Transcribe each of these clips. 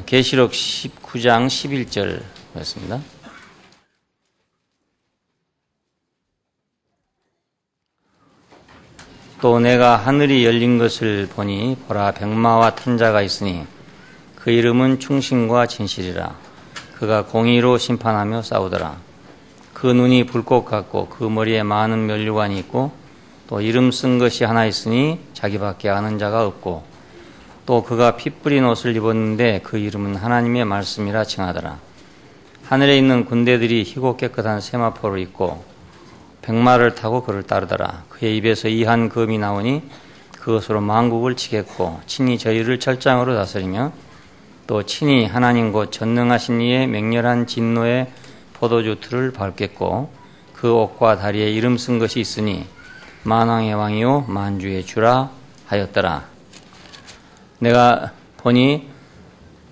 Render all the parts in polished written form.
계시록 19장 11절이었습니다. 또 내가 하늘이 열린 것을 보니 보라 백마와 탄 자가 있으니 그 이름은 충신과 진실이라. 그가 공의로 심판하며 싸우더라. 그 눈이 불꽃 같고 그 머리에 많은 면류관이 있고 또 이름 쓴 것이 하나 있으니 자기밖에 아는 자가 없고 또 그가 피 뿌린 옷을 입었는데 그 이름은 하나님의 말씀이라 칭하더라. 하늘에 있는 군대들이 희고 깨끗한 세마포를 입고 백마를 타고 그를 따르더라. 그의 입에서 이한 검이 나오니 그것으로 만국을 치겠고 친히 저희를 철장으로 다스리며 또 친히 하나님 곧 전능하신 이의 맹렬한 진노의 포도주 틀을 밟겠고 그 옷과 다리에 이름 쓴 것이 있으니 만왕의 왕이요 만주의 주라 하였더라. 내가 보니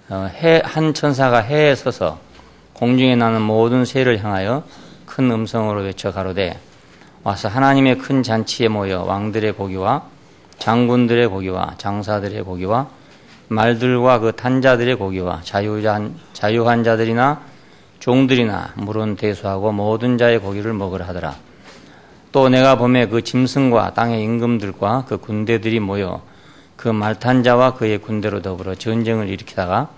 한 천사가 해에 서서 공중에 나는 모든 새를 향하여 큰 음성으로 외쳐 가로되 와서 하나님의 큰 잔치에 모여 왕들의 고기와 장군들의 고기와 장사들의 고기와 말들과 그 탄자들의 고기와 자유한 자들이나 종들이나 물은 대수하고 모든 자의 고기를 먹으라 하더라. 또 내가 보매 그 짐승과 땅의 임금들과 그 군대들이 모여 그 말탄 자와 그의 군대로 더불어 전쟁을 일으키다가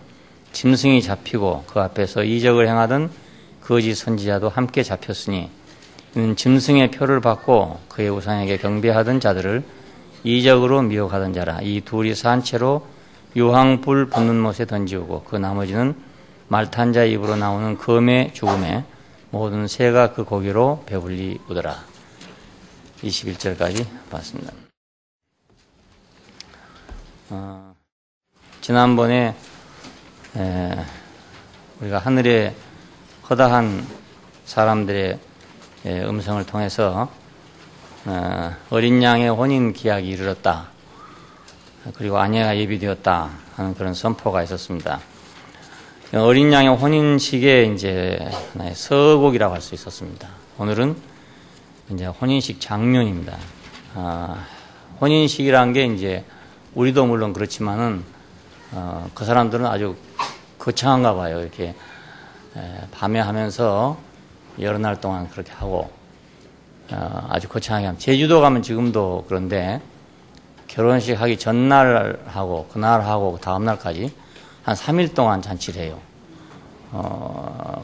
짐승이 잡히고 그 앞에서 이적을 행하던 거짓 선지자도 함께 잡혔으니 이는 짐승의 표를 받고 그의 우상에게 경배하던 자들을 이적으로 미혹하던 자라. 이 둘이 산채로 유황불 붙는 못에 던지우고 그 나머지는 말탄 자 입으로 나오는 검의 죽음에 모든 새가 그 고기로 배불리 우더라. 21절까지 봤습니다. 지난번에 우리가 하늘의 허다한 사람들의 음성을 통해서 어린 양의 혼인 기약이 이르렀다. 그리고 아내가 예비되었다 하는 그런 선포가 있었습니다. 어린 양의 혼인식의 이제 하나의 서곡이라고 할 수 있었습니다. 오늘은 이제 혼인식 장면입니다. 혼인식이라는 게 이제 우리도 물론 그렇지만은 그 사람들은 아주 거창한가 봐요. 이렇게 밤에 하면서 여러 날 동안 그렇게 하고 아주 거창하게 하면 제주도 가면 지금도 그런데 결혼식 하기 전날 하고 그날 하고 다음 날까지 한 3일 동안 잔치를 해요.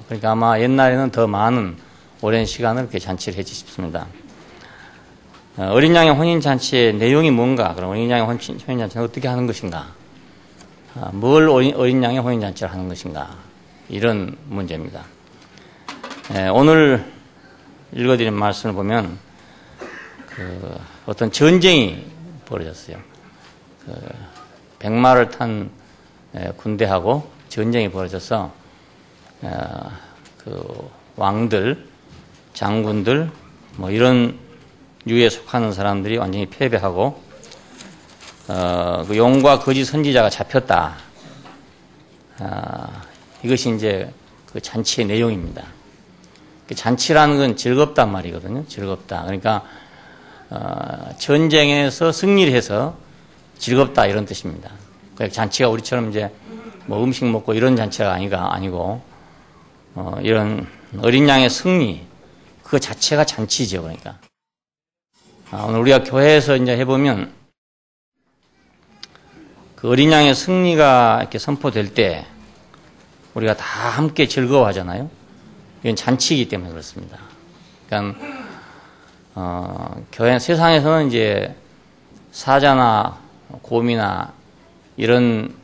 그러니까 아마 옛날에는 더 많은 오랜 시간을 이렇게 잔치를 했지 싶습니다. 어린 양의 혼인잔치의 내용이 뭔가, 그럼 어린 양의 혼인잔치는 어떻게 하는 것인가, 뭘 어린 양의 혼인잔치를 하는 것인가, 이런 문제입니다. 오늘 읽어드린 말씀을 보면 어떤 전쟁이 벌어졌어요. 백마를 탄 군대하고 전쟁이 벌어져서 그 왕들, 장군들 뭐 이런 유에 속하는 사람들이 완전히 패배하고 그 용과 거짓 선지자가 잡혔다. 이것이 이제 그 잔치의 내용입니다. 그 잔치라는 건 즐겁단 말이거든요. 즐겁다. 그러니까 전쟁에서 승리를 해서 즐겁다 이런 뜻입니다. 그러니까 잔치가 우리처럼 이제 뭐 음식 먹고 이런 잔치가 아니고 이런 어린 양의 승리 그 자체가 잔치죠. 그러니까 오늘 우리가 교회에서 이제 해보면 그 어린 양의 승리가 이렇게 선포될 때 우리가 다 함께 즐거워하잖아요. 이건 잔치이기 때문에 그렇습니다. 그러니까 교회 세상에서는 이제 사자나 곰이나 이런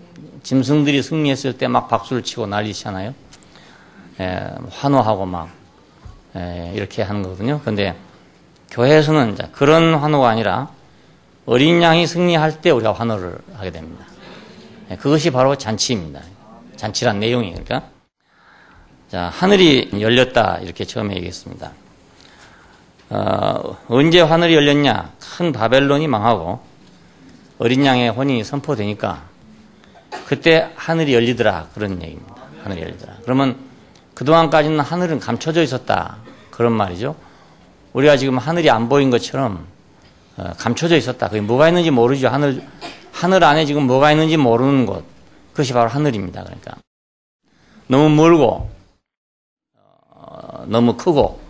짐승들이 승리했을 때 막 박수를 치고 난리치잖아요. 환호하고 막 이렇게 하는 거거든요. 그런데 교회에서는 그런 환호가 아니라 어린 양이 승리할 때 우리가 환호를 하게 됩니다. 그것이 바로 잔치입니다. 잔치란 내용이. 그러니까 자, 하늘이 열렸다 이렇게 처음에 얘기했습니다. 언제 하늘이 열렸냐? 큰 바벨론이 망하고 어린 양의 혼인이 선포되니까 그때 하늘이 열리더라 그런 얘기입니다. 하늘이 열리더라. 그러면 그동안까지는 하늘은 감춰져 있었다 그런 말이죠. 우리가 지금 하늘이 안 보인 것처럼 감춰져 있었다. 그게 뭐가 있는지 모르죠. 하늘 안에 지금 뭐가 있는지 모르는 곳. 그것이 바로 하늘입니다. 그러니까 너무 멀고 너무 크고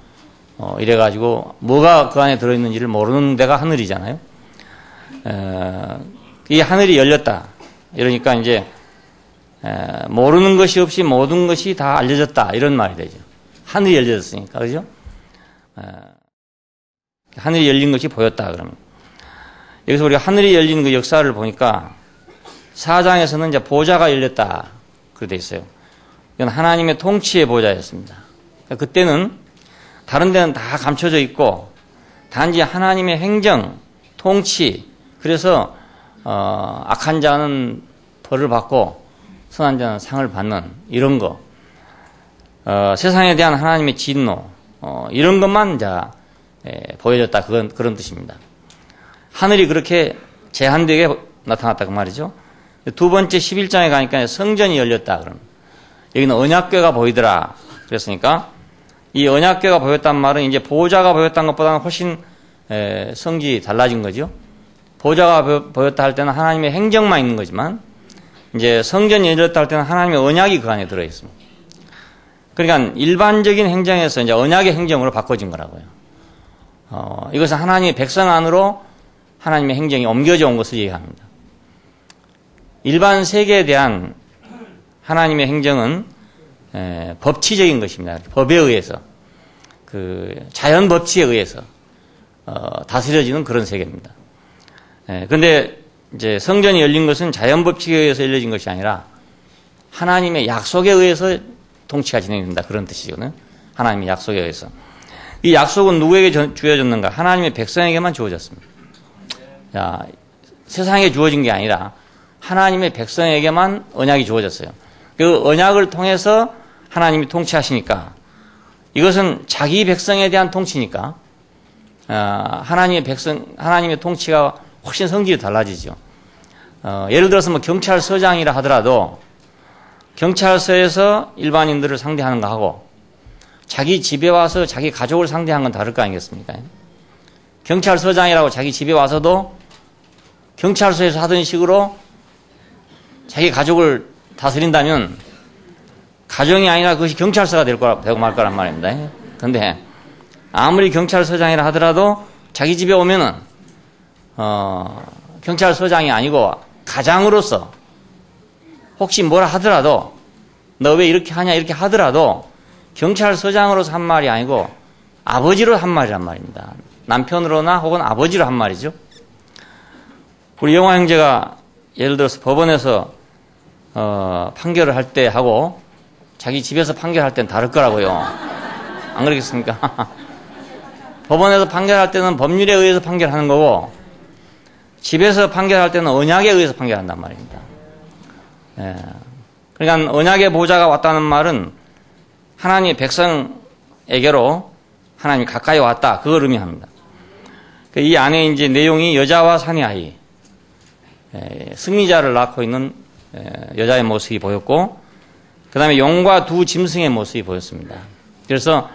이래가지고 뭐가 그 안에 들어있는지를 모르는 데가 하늘이잖아요. 이 하늘이 열렸다. 이러니까 이제 모르는 것이 없이 모든 것이 다 알려졌다. 이런 말이 되죠. 하늘이 열려졌으니까. 그죠? 하늘이 열린 것이 보였다. 그러면. 여기서 우리가 하늘이 열린 그 역사를 보니까 4장에서는 이제 보좌가 열렸다. 그렇게 돼 있어요. 이건 하나님의 통치의 보좌였습니다. 그러니까 그때는 다른 데는 다 감춰져 있고 단지 하나님의 행정, 통치, 그래서 악한 자는 벌을 받고 선한 자는 상을 받는 이런 거, 세상에 대한 하나님의 진노, 이런 것만 이제 보여줬다. 그런 뜻입니다. 하늘이 그렇게 제한되게 나타났다 그 말이죠. 두 번째 11장에 가니까 성전이 열렸다. 그럼 여기는 언약궤가 보이더라. 그랬으니까 이 언약궤가 보였단 말은 이제 보좌가 보였다는 것보다는 훨씬 성질이 달라진 거죠. 보좌가 보였다 할 때는 하나님의 행정만 있는 거지만 이제 성전이 열렸다 할 때는 하나님의 언약이 그 안에 들어 있습니다. 그러니까 일반적인 행정에서 이제 언약의 행정으로 바꿔진 거라고요. 이것은 하나님의 백성 안으로 하나님의 행정이 옮겨져 온 것을 얘기합니다. 일반 세계에 대한 하나님의 행정은 법치적인 것입니다. 법에 의해서, 그 자연 법치에 의해서 다스려지는 그런 세계입니다. 그런데 이제 성전이 열린 것은 자연 법칙에 의해서 열려진 것이 아니라 하나님의 약속에 의해서 통치가 진행된다. 그런 뜻이거든요. 하나님의 약속에 의해서. 이 약속은 누구에게 주어졌는가? 하나님의 백성에게만 주어졌습니다. 자, 세상에 주어진 게 아니라 하나님의 백성에게만 언약이 주어졌어요. 그 언약을 통해서 하나님이 통치하시니까 이것은 자기 백성에 대한 통치니까 하나님의 통치가 훨씬 성질이 달라지죠. 예를 들어서 뭐 경찰서장이라 하더라도 경찰서에서 일반인들을 상대하는 거 하고 자기 집에 와서 자기 가족을 상대하는 건 다를 거 아니겠습니까? 경찰서장이라고 자기 집에 와서도 경찰서에서 하던 식으로 자기 가족을 다스린다면 가정이 아니라 그것이 경찰서가 되고 말 거란 말입니다. 그런데 아무리 경찰서장이라 하더라도 자기 집에 오면은 경찰서장이 아니고 가장으로서 혹시 뭐라 하더라도 너 왜 이렇게 하냐 이렇게 하더라도 경찰서장으로서 한 말이 아니고 아버지로 한 말이란 말입니다. 남편으로나 혹은 아버지로 한 말이죠. 우리 영화 형제가 예를 들어서 법원에서 판결을 할 때 하고 자기 집에서 판결할 때는 다를 거라고요. 안 그렇겠습니까? 법원에서 판결할 때는 법률에 의해서 판결하는 거고 집에서 판결할 때는 언약에 의해서 판결한단 말입니다. 그러니까 언약의 보좌가 왔다는 말은 하나님의 백성에게로 하나님이 가까이 왔다. 그걸 의미합니다. 이 안에 이제 내용이 여자와 사내 아이, 승리자를 낳고 있는 여자의 모습이 보였고, 그 다음에 용과 두 짐승의 모습이 보였습니다. 그래서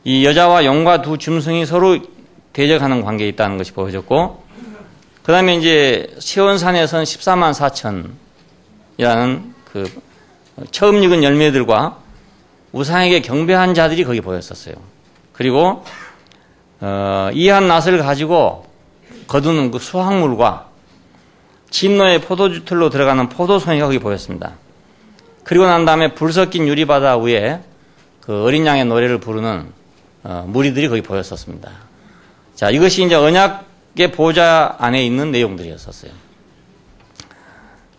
이 여자와 용과 두 짐승이 서로 대적하는 관계에 있다는 것이 보여졌고, 그 다음에 이제 시온산에선 14만 4천이라는 그 처음 익은 열매들과 우상에게 경배한 자들이 거기 보였었어요. 그리고 이한 낫을 가지고 거두는 그 수확물과 진노의 포도주틀로 들어가는 포도송이가 거기 보였습니다. 그리고 난 다음에 불 섞인 유리바다 위에 그 어린 양의 노래를 부르는 무리들이 거기 보였었습니다. 자, 이것이 이제 언약의 보좌 안에 있는 내용들이었었어요.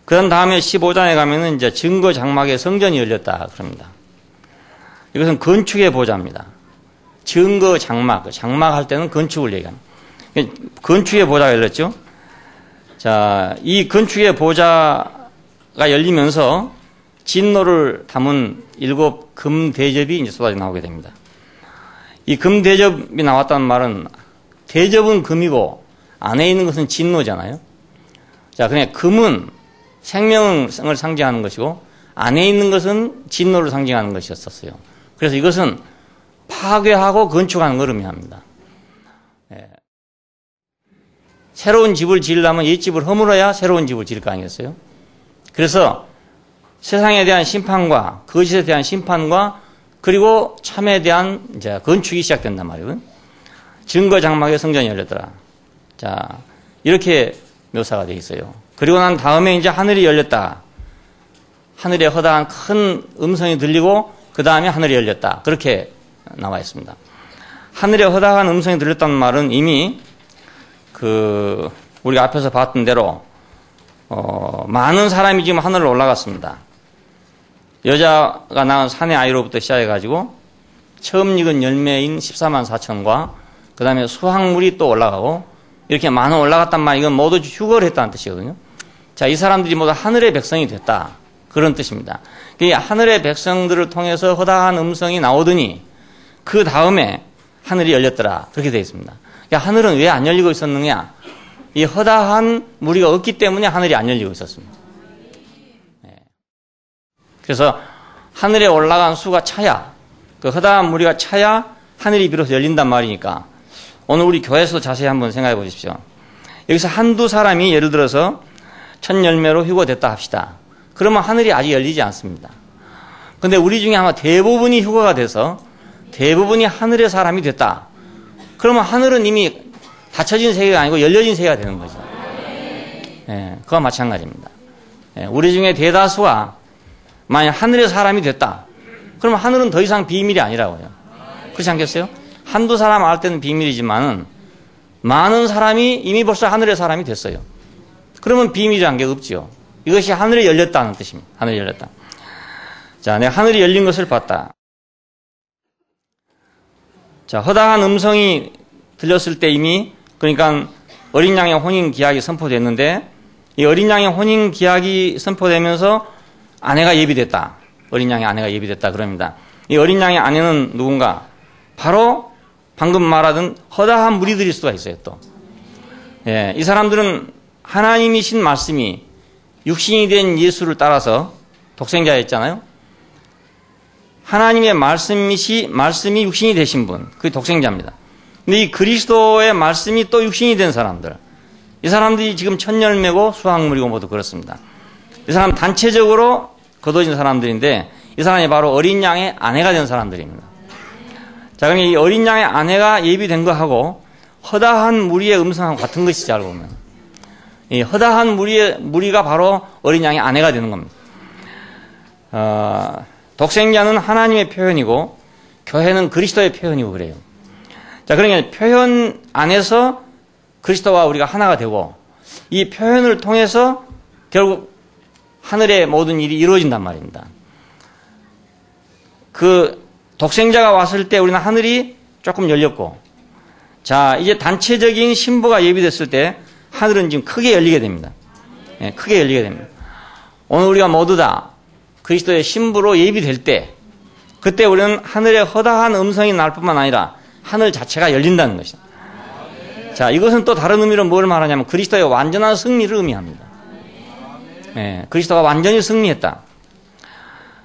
그런 다음에 15장에 가면은 이제 증거 장막의 성전이 열렸다 그럽니다. 이것은 건축의 보좌입니다. 증거 장막, 장막할 때는 건축을 얘기합니다. 건축의 보좌가 열렸죠. 자, 이 건축의 보좌가 열리면서 진노를 담은 7 금대접이 이제 쏟아져 나오게 됩니다. 이 금대접이 나왔다는 말은 대접은 금이고 안에 있는 것은 진노잖아요. 자, 그냥 금은 생명을 상징하는 것이고 안에 있는 것은 진노를 상징하는 것이었었어요. 그래서 이것은 파괴하고 건축하는 걸 의미합니다. 새로운 집을 지으려면 옛집을 허물어야 새로운 집을 지을 거 아니겠어요? 그래서 세상에 대한 심판과 거짓에 대한 심판과 그리고 참에 대한 이제 건축이 시작된단 말이에요. 증거 장막의 성전이 열렸더라. 자, 이렇게 묘사가 되어 있어요. 그리고 난 다음에 이제 하늘이 열렸다. 하늘에 허다한 큰 음성이 들리고 그 다음에 하늘이 열렸다. 그렇게 나와 있습니다. 하늘에 허다한 음성이 들렸다는 말은 이미 우리가 앞에서 봤던 대로 많은 사람이 지금 하늘로 올라갔습니다. 여자가 낳은 사내 아이로부터 시작해가지고 처음 익은 열매인 14만 4천과 그 다음에 수확물이 또 올라가고 이렇게 많은 올라갔단 말이에요. 이건 모두 휴거를 했다는 뜻이거든요. 자, 이 사람들이 모두 하늘의 백성이 됐다. 그런 뜻입니다. 이 하늘의 백성들을 통해서 허다한 음성이 나오더니 그 다음에 하늘이 열렸더라. 그렇게 되어 있습니다. 그러니까 하늘은 왜 안 열리고 있었느냐? 이 허다한 무리가 없기 때문에 하늘이 안 열리고 있었습니다. 그래서 하늘에 올라간 수가 차야, 그 허다한 무리가 차야 하늘이 비로소 열린단 말이니까 오늘 우리 교회에서도 자세히 한번 생각해 보십시오. 여기서 한두 사람이 예를 들어서 첫 열매로 휴거됐다 합시다. 그러면 하늘이 아직 열리지 않습니다. 근데 우리 중에 아마 대부분이 휴거가 돼서 대부분이 하늘의 사람이 됐다. 그러면 하늘은 이미 닫혀진 세계가 아니고 열려진 세계가 되는 거죠. 그와 마찬가지입니다. 우리 중에 대다수가 만약 하늘의 사람이 됐다. 그러면 하늘은 더 이상 비밀이 아니라고요. 그렇지 않겠어요? 한두 사람 알 때는 비밀이지만은 많은 사람이 이미 벌써 하늘의 사람이 됐어요. 그러면 비밀이란 게 없지요. 이것이 하늘이 열렸다는 뜻입니다. 하늘이 열렸다. 자, 내가 하늘이 열린 것을 봤다. 자, 허다한 음성이 들렸을 때 이미 그러니까 어린 양의 혼인 기약이 선포됐는데 이 어린 양의 혼인 기약이 선포되면서 아내가 예비됐다. 어린 양의 아내가 예비됐다 그럽니다. 이 어린 양의 아내는 누군가? 바로 방금 말하던 허다한 무리들일 수가 있어요. 또 이 사람들은 하나님이신 말씀이 육신이 된 예수를 따라서 독생자였잖아요. 하나님의 말씀이 육신이 되신 분, 그게 독생자입니다. 근데 이 그리스도의 말씀이 또 육신이 된 사람들, 이 사람들이 지금 첫 열매고 수확물이고 모두 그렇습니다. 이 사람 단체적으로 거둬진 사람들인데 이 사람이 바로 어린 양의 아내가 된 사람들입니다. 자, 그럼 이 어린 양의 아내가 예비된 거하고 허다한 무리의 음성하고 같은 것이지 알고 보면 이 허다한 무리가 바로 어린 양의 아내가 되는 겁니다. 독생자는 하나님의 표현이고 교회는 그리스도의 표현이고 그래요. 자, 그러니까 표현 안에서 그리스도와 우리가 하나가 되고 이 표현을 통해서 결국 하늘의 모든 일이 이루어진단 말입니다. 그 독생자가 왔을 때 우리는 하늘이 조금 열렸고 자, 이제 단체적인 신부가 예비됐을 때 하늘은 지금 크게 열리게 됩니다. 크게 열리게 됩니다. 오늘 우리가 모두 다 그리스도의 신부로 예비될 때 그때 우리는 하늘의 허다한 음성이 날 뿐만 아니라 하늘 자체가 열린다는 것이다. 자, 이것은 또 다른 의미로 뭘 말하냐면 그리스도의 완전한 승리를 의미합니다. 그리스도가 완전히 승리했다.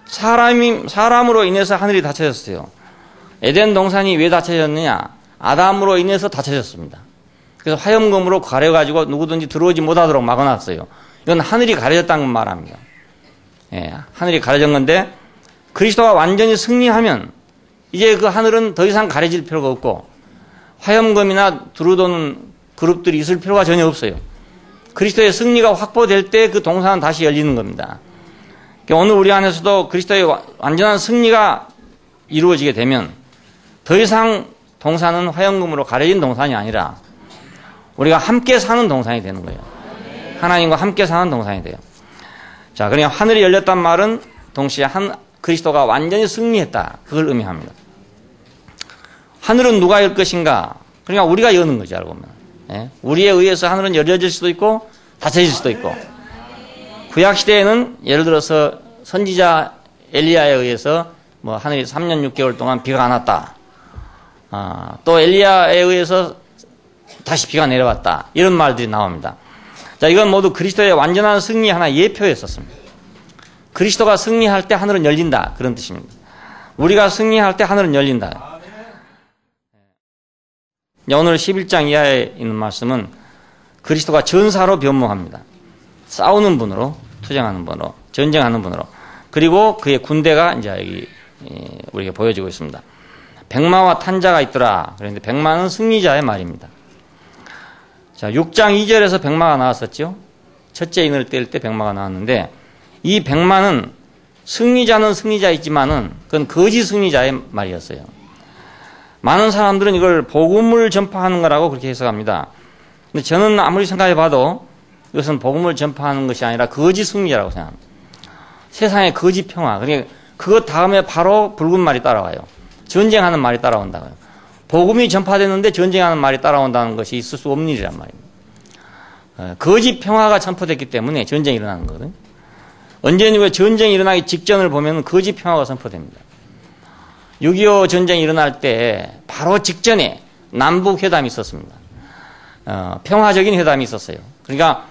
사람으로 인해서 하늘이 닫혀졌어요. 에덴 동산이 왜 닫혀졌느냐? 아담으로 인해서 닫혀졌습니다. 그래서 화염검으로 가려가지고 누구든지 들어오지 못하도록 막아놨어요. 이건 하늘이 가려졌다는 말합니다. 하늘이 가려진 건데 그리스도가 완전히 승리하면 이제 그 하늘은 더 이상 가려질 필요가 없고 화염검이나 두루도는 그룹들이 있을 필요가 전혀 없어요. 그리스도의 승리가 확보될 때 그 동산은 다시 열리는 겁니다. 오늘 우리 안에서도 그리스도의 완전한 승리가 이루어지게 되면 더 이상 동산은 화염검으로 가려진 동산이 아니라 우리가 함께 사는 동산이 되는 거예요. 하나님과 함께 사는 동산이 돼요. 자, 그러니까 하늘이 열렸단 말은 동시에 그리스도가 완전히 승리했다. 그걸 의미합니다. 하늘은 누가 열 것인가? 그러니까 우리가 여는 거죠, 알고 보면. 우리에 의해서 하늘은 열려질 수도 있고 닫혀질 수도 있고. 구약 시대에는 예를 들어서 선지자 엘리야에 의해서 뭐 하늘이 3년 6개월 동안 비가 안 왔다. 또 엘리야에 의해서 다시 비가 내려왔다. 이런 말들이 나옵니다. 자, 이건 모두 그리스도의 완전한 승리 하나의 예표였었습니다. 그리스도가 승리할 때 하늘은 열린다. 그런 뜻입니다. 우리가 승리할 때 하늘은 열린다. 오늘 11장 이하에 있는 말씀은 그리스도가 전사로 변모합니다. 싸우는 분으로, 투쟁하는 분으로, 전쟁하는 분으로. 그리고 그의 군대가 이제 여기 우리에게 보여지고 있습니다. 백마와 탄자가 있더라. 그런데 백마는 승리자의 말입니다. 자, 6장 2절에서 백마가 나왔었죠. 첫째 인을 뗄 때 백마가 나왔는데 이 백마는 승리자는 승리자이지만은 그건 거짓 승리자의 말이었어요. 많은 사람들은 이걸 복음을 전파하는 거라고 그렇게 해석합니다. 근데 저는 아무리 생각해 봐도 이것은 복음을 전파하는 것이 아니라 거짓 승리자라고 생각합니다. 세상의 거짓 평화. 그러니까 그것 다음에 바로 붉은 말이 따라와요. 전쟁하는 말이 따라온다고요. 복음이 전파됐는데 전쟁하는 말이 따라온다는 것이 있을 수 없는 일이란 말입니다. 거짓 평화가 선포됐기 때문에 전쟁이 일어나는 거거든요. 언제니 전쟁이 일어나기 직전을 보면 거짓 평화가 선포됩니다. 6.25 전쟁이 일어날 때 바로 직전에 남북 회담이 있었습니다. 평화적인 회담이 있었어요. 그러니까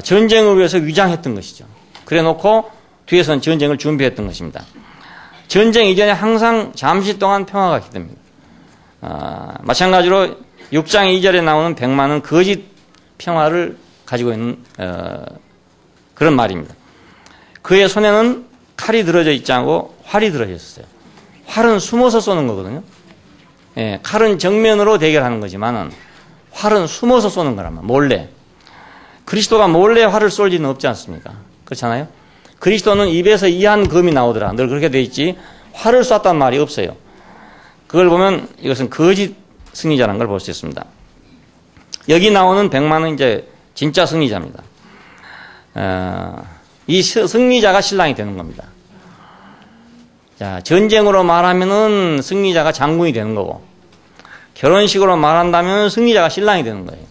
전쟁을 위해서 위장했던 것이죠. 그래 놓고 뒤에서는 전쟁을 준비했던 것입니다. 전쟁 이전에 항상 잠시 동안 평화가 기됩니다. 마찬가지로 6장 2절에 나오는 백마는 거짓 평화를 가지고 있는 그런 말입니다. 그의 손에는 칼이 들어져 있지 않고 활이 들어져 있었어요. 활은 숨어서 쏘는 거거든요. 예, 칼은 정면으로 대결하는 거지만은 활은 숨어서 쏘는 거란 말이에요. 몰래. 그리스도가 몰래 활을 쏠 리는 없지 않습니까? 그렇잖아요? 그리스도는 입에서 이한 검이 나오더라. 늘 그렇게 돼 있지 활을 쐈단 말이 없어요. 그걸 보면 이것은 거짓 승리자라는 걸 볼 수 있습니다. 여기 나오는 백마는 이제 진짜 승리자입니다. 이 승리자가 신랑이 되는 겁니다. 자, 전쟁으로 말하면은 승리자가 장군이 되는 거고, 결혼식으로 말한다면 승리자가 신랑이 되는 거예요.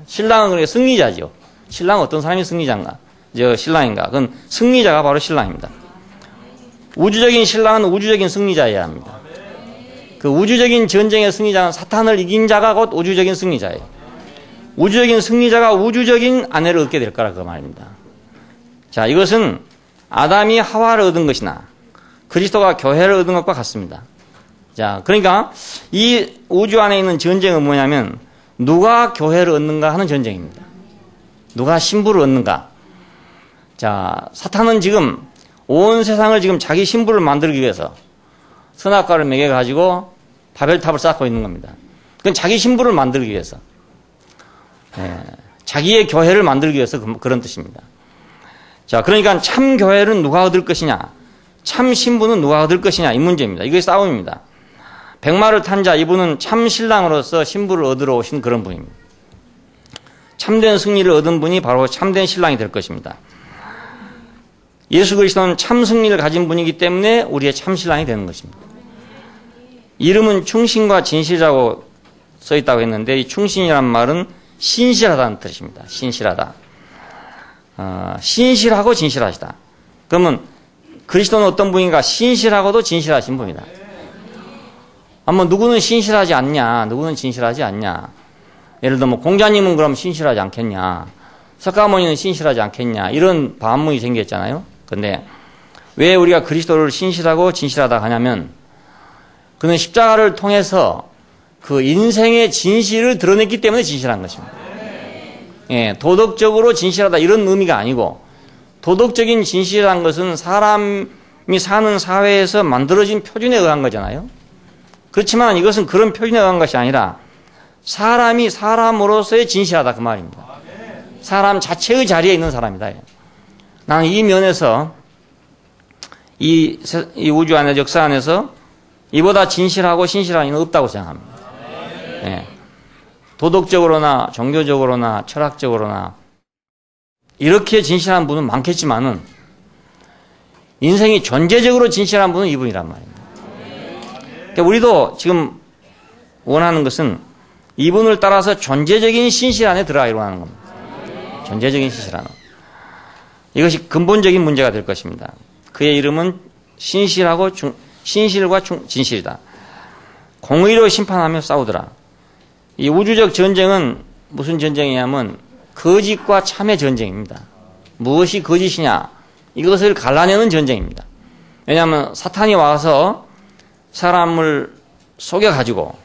신랑은 그렇게 승리자죠. 신랑은 어떤 사람이 승리자인가? 신랑인가? 그건 승리자가 바로 신랑입니다. 우주적인 신랑은 우주적인 승리자여야 합니다. 그 우주적인 전쟁의 승리자는 사탄을 이긴 자가 곧 우주적인 승리자예요. 우주적인 승리자가 우주적인 아내를 얻게 될 거라 그 말입니다. 자, 이것은 아담이 하와를 얻은 것이나 그리스도가 교회를 얻은 것과 같습니다. 자, 그러니까 이 우주 안에 있는 전쟁은 뭐냐면 누가 교회를 얻는가 하는 전쟁입니다. 누가 신부를 얻는가. 자, 사탄은 지금 온 세상을 지금 자기 신부를 만들기 위해서 선악과를 먹여가지고 바벨탑을 쌓고 있는 겁니다. 그건 자기 신부를 만들기 위해서. 자기의 교회를 만들기 위해서 그런 뜻입니다. 자, 그러니까 참 교회는 누가 얻을 것이냐, 참 신부는 누가 얻을 것이냐, 이 문제입니다. 이게 싸움입니다. 백마를 탄 자, 이분은 참 신랑으로서 신부를 얻으러 오신 그런 분입니다. 참된 승리를 얻은 분이 바로 참된 신랑이 될 것입니다. 예수 그리스도는 참 승리를 가진 분이기 때문에 우리의 참 신랑이 되는 것입니다. 이름은 충신과 진실이라고 써 있다고 했는데 이 충신이란 말은 신실하다는 뜻입니다. 신실하다. 신실하고 진실하시다. 그러면 그리스도는 어떤 분인가? 신실하고도 진실하신 분이다. 한번 누구는 신실하지 않냐? 누구는 진실하지 않냐? 예를 들어 뭐 공자님은 그럼 신실하지 않겠냐? 석가모니는 신실하지 않겠냐? 이런 반문이 생겼잖아요. 근데 왜 우리가 그리스도를 신실하고 진실하다 하냐면 그는 십자가를 통해서 그 인생의 진실을 드러냈기 때문에 진실한 것입니다. 예, 도덕적으로 진실하다 이런 의미가 아니고 도덕적인 진실이라는 것은 사람이 사는 사회에서 만들어진 표준에 의한 거잖아요. 그렇지만 이것은 그런 표준에 의한 것이 아니라 사람이 사람으로서의 진실하다 그 말입니다. 사람 자체의 자리에 있는 사람이다. 나는 이 면에서 이 우주 안의 역사 안에서 이보다 진실하고 신실한 이는 없다고 생각합니다. 예. 도덕적으로나 종교적으로나 철학적으로나 이렇게 진실한 분은 많겠지만은 인생이 존재적으로 진실한 분은 이분이란 말입니다. 그러니까 우리도 지금 원하는 것은 이분을 따라서 존재적인 신실 안에 들어가기로 하는 겁니다. 존재적인 신실 안에. 이것이 근본적인 문제가 될 것입니다. 그의 이름은 신실하고 신실과 진실이다. 공의로 심판하며 싸우더라. 이 우주적 전쟁은 무슨 전쟁이냐면 거짓과 참의 전쟁입니다. 무엇이 거짓이냐 이것을 갈라내는 전쟁입니다. 왜냐하면 사탄이 와서 사람을 속여가지고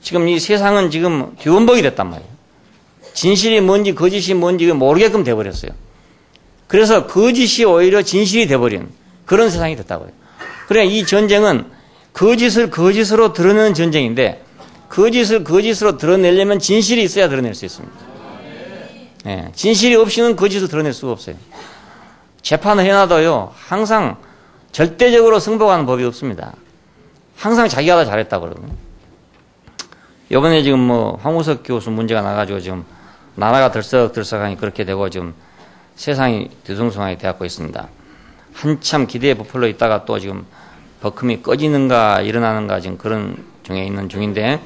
지금 이 세상은 지금 뒤원복이 됐단 말이에요. 진실이 뭔지 거짓이 뭔지 모르게끔 돼버렸어요. 그래서 거짓이 오히려 진실이 돼버린 그런 세상이 됐다고요. 그러니까 이 전쟁은 거짓을 거짓으로 드러내는 전쟁인데 거짓을 거짓으로 드러내려면 진실이 있어야 드러낼 수 있습니다. 예, 진실이 없이는 거짓을 드러낼 수가 없어요. 재판을 해놔도요, 항상 절대적으로 승복하는 법이 없습니다. 항상 자기가 다 잘했다고 그러거든요. 이번에 지금 뭐 황우석 교수 문제가 나가지고 지금 나라가 들썩들썩하니 그렇게 되고 지금 세상이 뒤숭숭하게 되었고 있습니다. 한참 기대에 부풀러 있다가 또 지금 버금이 꺼지는가 일어나는가 지금 그런 중에 있는 중인데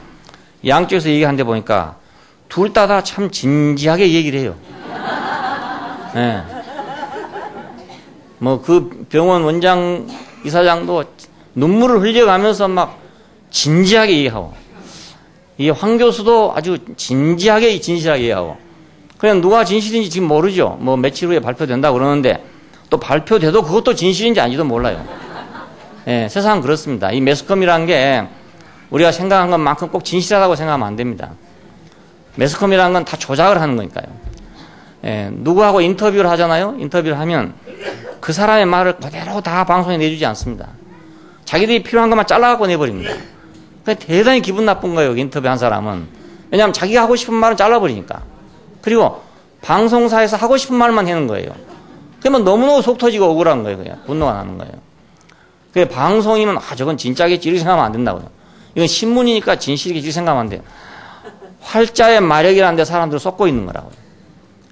양쪽에서 얘기하는데 보니까 둘 다 참 진지하게 얘기를 해요. 네. 뭐 그 병원 원장 이사장도 눈물을 흘려가면서 막 진지하게 얘기하고 이 황 교수도 아주 진지하게 진실하게 얘기하고 그냥 누가 진실인지 지금 모르죠. 뭐 며칠 후에 발표된다고 그러는데 또 발표돼도 그것도 진실인지 아닌지도 몰라요. 예, 세상은 그렇습니다. 이 매스컴이라는 게 우리가 생각한 것만큼 꼭 진실하다고 생각하면 안 됩니다. 매스컴이라는 건 다 조작을 하는 거니까요. 예, 누구하고 인터뷰를 하잖아요. 인터뷰를 하면 그 사람의 말을 그대로 다 방송에 내주지 않습니다. 자기들이 필요한 것만 잘라갖고 내버립니다. 대단히 기분 나쁜 거예요. 인터뷰 한 사람은. 왜냐하면 자기가 하고 싶은 말은 잘라버리니까. 그리고 방송사에서 하고 싶은 말만 하는 거예요. 그러면 너무너무 속 터지고 억울한 거예요. 그냥 분노가 나는 거예요. 그래서 방송이면 저건 진짜겠지 이렇게 생각하면 안 된다고요. 이건 신문이니까 진실이겠지 이렇게 생각하면 안 돼요. 활자의 마력이라는 데 사람들을 쏟고 있는 거라고요.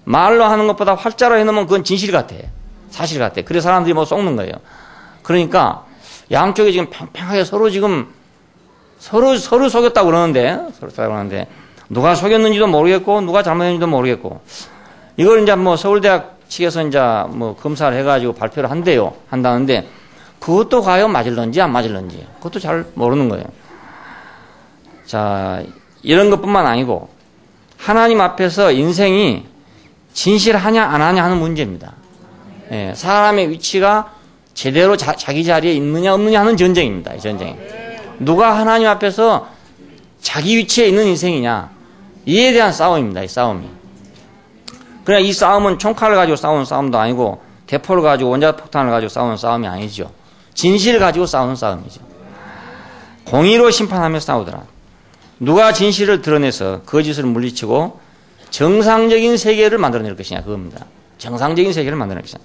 말로 하는 것보다 활자로 해놓으면 그건 진실 같아. 사실 같아. 그래서 사람들이 뭐 쏟는 거예요. 그러니까 양쪽이 지금 팽팽하게 서로 속였다고 그러는데 누가 속였는지도 모르겠고 누가 잘못했는지도 모르겠고 이걸 이제 뭐 서울대학 측에서 이제 뭐 검사를 해가지고 발표를 한다는데 그것도 과연 맞을런지 안 맞을런지 그것도 잘 모르는 거예요. 자, 이런 것뿐만 아니고 하나님 앞에서 인생이 진실하냐 안 하냐 하는 문제입니다. 예, 사람의 위치가 제대로 자기 자리에 있느냐 없느냐 하는 전쟁입니다. 이 전쟁이. 누가 하나님 앞에서 자기 위치에 있는 인생이냐 이에 대한 싸움입니다. 이 싸움이. 그러나 이 싸움은 총칼을 가지고 싸우는 싸움도 아니고 대포를 가지고 원자폭탄을 가지고 싸우는 싸움이 아니죠. 진실을 가지고 싸우는 싸움이죠. 공의로 심판하며 싸우더라. 누가 진실을 드러내서 거짓을 물리치고 정상적인 세계를 만들어낼 것이냐 그겁니다. 정상적인 세계를 만들어낼 것이냐.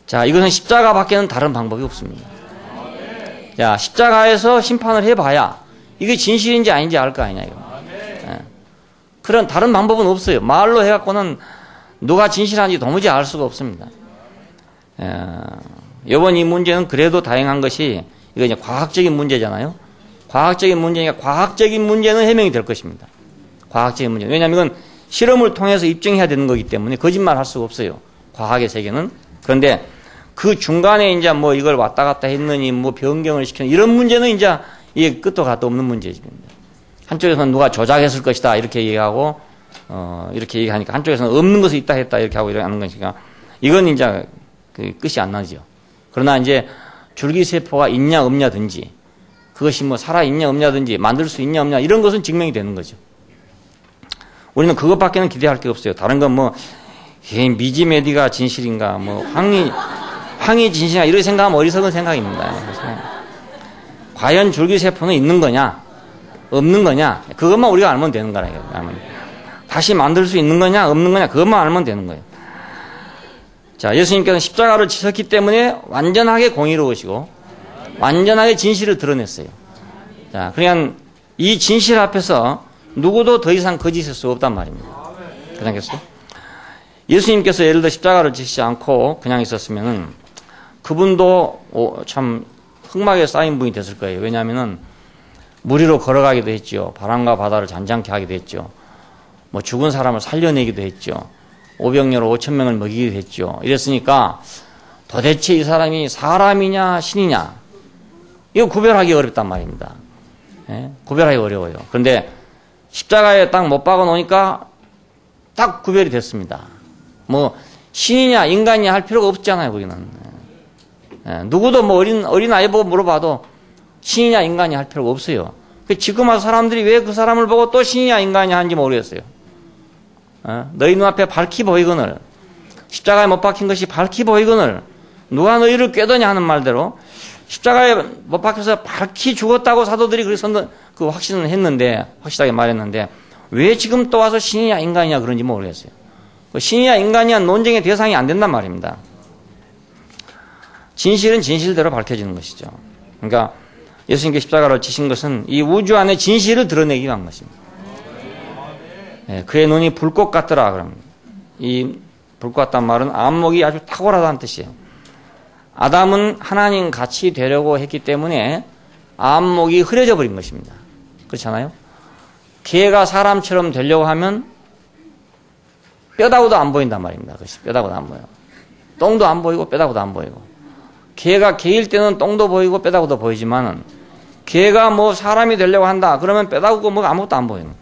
자, 이것은 십자가밖에는 다른 방법이 없습니다. 자, 십자가에서 심판을 해봐야 이게 진실인지 아닌지 알 거 아니냐 이거. 예. 그런 다른 방법은 없어요. 말로 해갖고는 누가 진실한지 도무지 알 수가 없습니다. 이번 이 문제는 그래도 다행한 것이 이거 이제 과학적인 문제잖아요. 과학적인 문제니까 과학적인 문제는 해명이 될 것입니다. 과학적인 문제. 왜냐하면 이건 실험을 통해서 입증해야 되는 거기 때문에 거짓말 할 수가 없어요. 과학의 세계는. 그런데 그 중간에 이제 뭐 이걸 왔다 갔다 했느니 뭐 변경을 시키는 이런 문제는 이제 이게 끝도 갓도 없는 문제입니다. 한쪽에서는 누가 조작했을 것이다 이렇게 얘기하고 이렇게 얘기하니까 한쪽에서는 없는 것을 있다 했다 이렇게 하고 이렇게 하는 것이니까 이건 이제 그 끝이 안 나죠. 그러나 이제 줄기세포가 있냐 없냐든지 그것이 뭐 살아있냐 없냐든지 만들 수 있냐 없냐 이런 것은 증명이 되는 거죠. 우리는 그것밖에는 기대할 게 없어요. 다른 건 뭐 미지메디가 진실인가 뭐 황이 진실인가 이렇게 생각하면 어리석은 생각입니다. 과연 줄기세포는 있는 거냐 없는 거냐 그것만 우리가 알면 되는 거라요. 다시 만들 수 있는 거냐 없는 거냐 그것만 알면 되는 거예요. 자, 예수님께서는 십자가를 지셨기 때문에 완전하게 공의로우시고 완전하게 진실을 드러냈어요. 자, 그러니까 이 진실 앞에서 누구도 더 이상 거짓일 수 없단 말입니다. 그렇겠어요? 예수님께서 예를 들어 십자가를 지시지 않고 그냥 있었으면은 그분도 참 흑막에 쌓인 분이 됐을 거예요. 왜냐하면은 물 위로 걸어가기도 했죠. 바람과 바다를 잔잔케 하기도 했죠. 뭐 죽은 사람을 살려내기도 했죠. 오병여로 5,000명을 먹이기도 했죠. 이랬으니까 도대체 이 사람이 사람이냐 신이냐 이거 구별하기 어렵단 말입니다. 예? 구별하기 어려워요. 그런데 십자가에 딱 못 박아 놓으니까 딱 구별이 됐습니다. 뭐 신이냐 인간이냐 할 필요가 없잖아요. 거기는. 예? 누구도 뭐 어린 아이 보고 물어봐도 신이냐 인간이냐 할 필요가 없어요. 지금 와서 사람들이 왜 그 사람을 보고 또 신이냐 인간이냐 하는지 모르겠어요. 너희 눈앞에 밝히 보이거늘 십자가에 못 박힌 것이 밝히 보이거늘 누가 너희를 꾀더냐 하는 말대로 십자가에 못 박혀서 밝히 죽었다고 사도들이 그래서 그 확신을 했는데, 확실하게 말했는데, 왜 지금 또 와서 신이냐 인간이냐 그런지 모르겠어요. 신이냐 인간이냐 논쟁의 대상이 안 된단 말입니다. 진실은 진실대로 밝혀지는 것이죠. 그러니까 예수님께 십자가로 지신 것은 이 우주 안에 진실을 드러내기 위한 것입니다. 예, 그의 눈이 불꽃 같더라. 그럼 이 불꽃 같다는 말은 안목이 아주 탁월하다는 뜻이에요. 아담은 하나님 같이 되려고 했기 때문에 안목이 흐려져 버린 것입니다. 그렇잖아요? 개가 사람처럼 되려고 하면 뼈다구도 안 보인단 말입니다. 그것이 뼈다구도 안 보여요. 똥도 안 보이고 뼈다구도 안 보이고. 개가 개일 때는 똥도 보이고 뼈다구도 보이지만은 개가 뭐 사람이 되려고 한다. 그러면 뼈다구고 뭐 아무것도 안 보이는.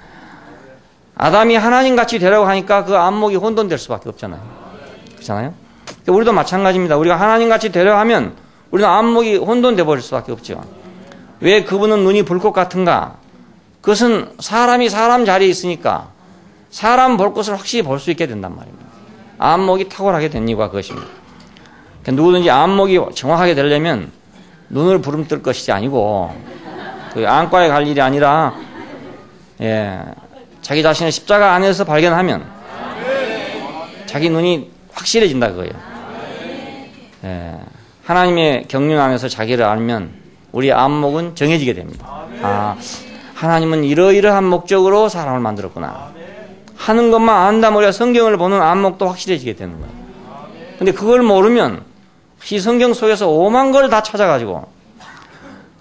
아담이 하나님 같이 되려고 하니까 그 안목이 혼돈될 수밖에 없잖아요. 그렇잖아요? 우리도 마찬가지입니다. 우리가 하나님 같이 되려고 하면 우리는 안목이 혼돈돼 버릴 수밖에 없죠. 왜 그분은 눈이 불꽃 같은가? 그것은 사람이 사람 자리에 있으니까 사람 볼 것을 확실히 볼 수 있게 된단 말입니다. 안목이 탁월하게 된 이유가 그것입니다. 누구든지 안목이 정확하게 되려면 눈을 부름뜰 것이 아니고 그 안과에 갈 일이 아니라 자기 자신의 십자가 안에서 발견하면 자기 눈이 확실해진다 그거예요. 하나님의 경륜 안에서 자기를 알면 우리 안목은 정해지게 됩니다. 아, 하나님은 이러이러한 목적으로 사람을 만들었구나 하는 것만 안다면 우리가 성경을 보는 안목도 확실해지게 되는 거예요. 근데 그걸 모르면 이 성경 속에서 오만 걸 다 찾아가지고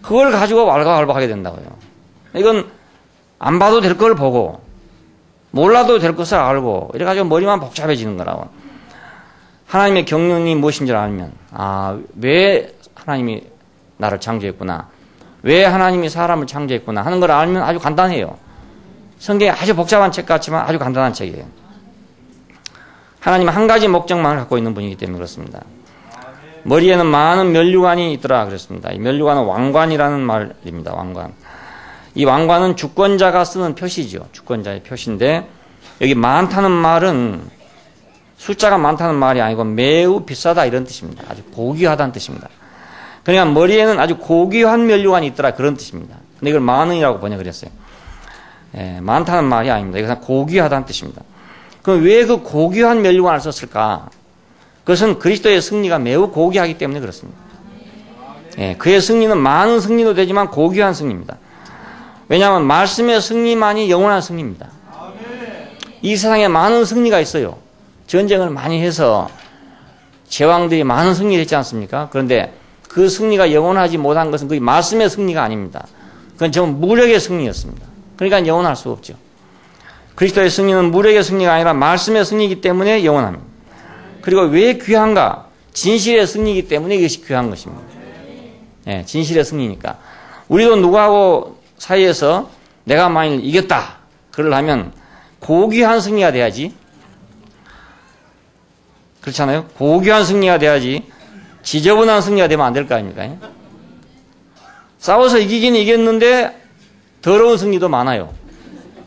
그걸 가지고 왈가왈부하게 된다고요. 이건 안 봐도 될 걸 보고 몰라도 될 것을 알고 이래가지고 머리만 복잡해지는 거라고. 하나님의 경륜이 무엇인지 알면 왜 하나님이 나를 창조했구나, 왜 하나님이 사람을 창조했구나 하는 걸 알면 아주 간단해요. 성경이 아주 복잡한 책 같지만 아주 간단한 책이에요. 하나님은 한 가지 목적만 갖고 있는 분이기 때문에 그렇습니다. 머리에는 많은 면류관이 있더라 그랬습니다. 이 면류관은 왕관이라는 말입니다. 왕관. 이 왕관은 주권자가 쓰는 표시죠. 주권자의 표시인데 여기 많다는 말은 숫자가 많다는 말이 아니고 매우 비싸다 이런 뜻입니다. 아주 고귀하다는 뜻입니다. 그러니까 머리에는 아주 고귀한 면류관이 있더라 그런 뜻입니다. 근데 이걸 많은이라고 번역을 했어요. 많다는 말이 아닙니다. 이것은 고귀하다는 뜻입니다. 그럼 왜 그 고귀한 면류관을 썼을까? 그것은 그리스도의 승리가 매우 고귀하기 때문에 그렇습니다. 그의 승리는 많은 승리도 되지만 고귀한 승리입니다. 왜냐하면 말씀의 승리만이 영원한 승리입니다. 이 세상에 많은 승리가 있어요. 전쟁을 많이 해서 제왕들이 많은 승리를 했지 않습니까? 그런데 그 승리가 영원하지 못한 것은 그 말씀의 승리가 아닙니다. 그건 전부 무력의 승리였습니다. 그러니까 영원할 수 없죠. 그리스도의 승리는 무력의 승리가 아니라 말씀의 승리이기 때문에 영원합니다. 그리고 왜 귀한가? 진실의 승리이기 때문에 이것이 귀한 것입니다. 진실의 승리니까. 우리도 누구하고 사이에서 내가 만일 이겼다 그러려면 고귀한 승리가 돼야지. 그렇잖아요. 고귀한 승리가 돼야지 지저분한 승리가 되면 안 될 거 아닙니까? 싸워서 이기긴 이겼는데 더러운 승리도 많아요.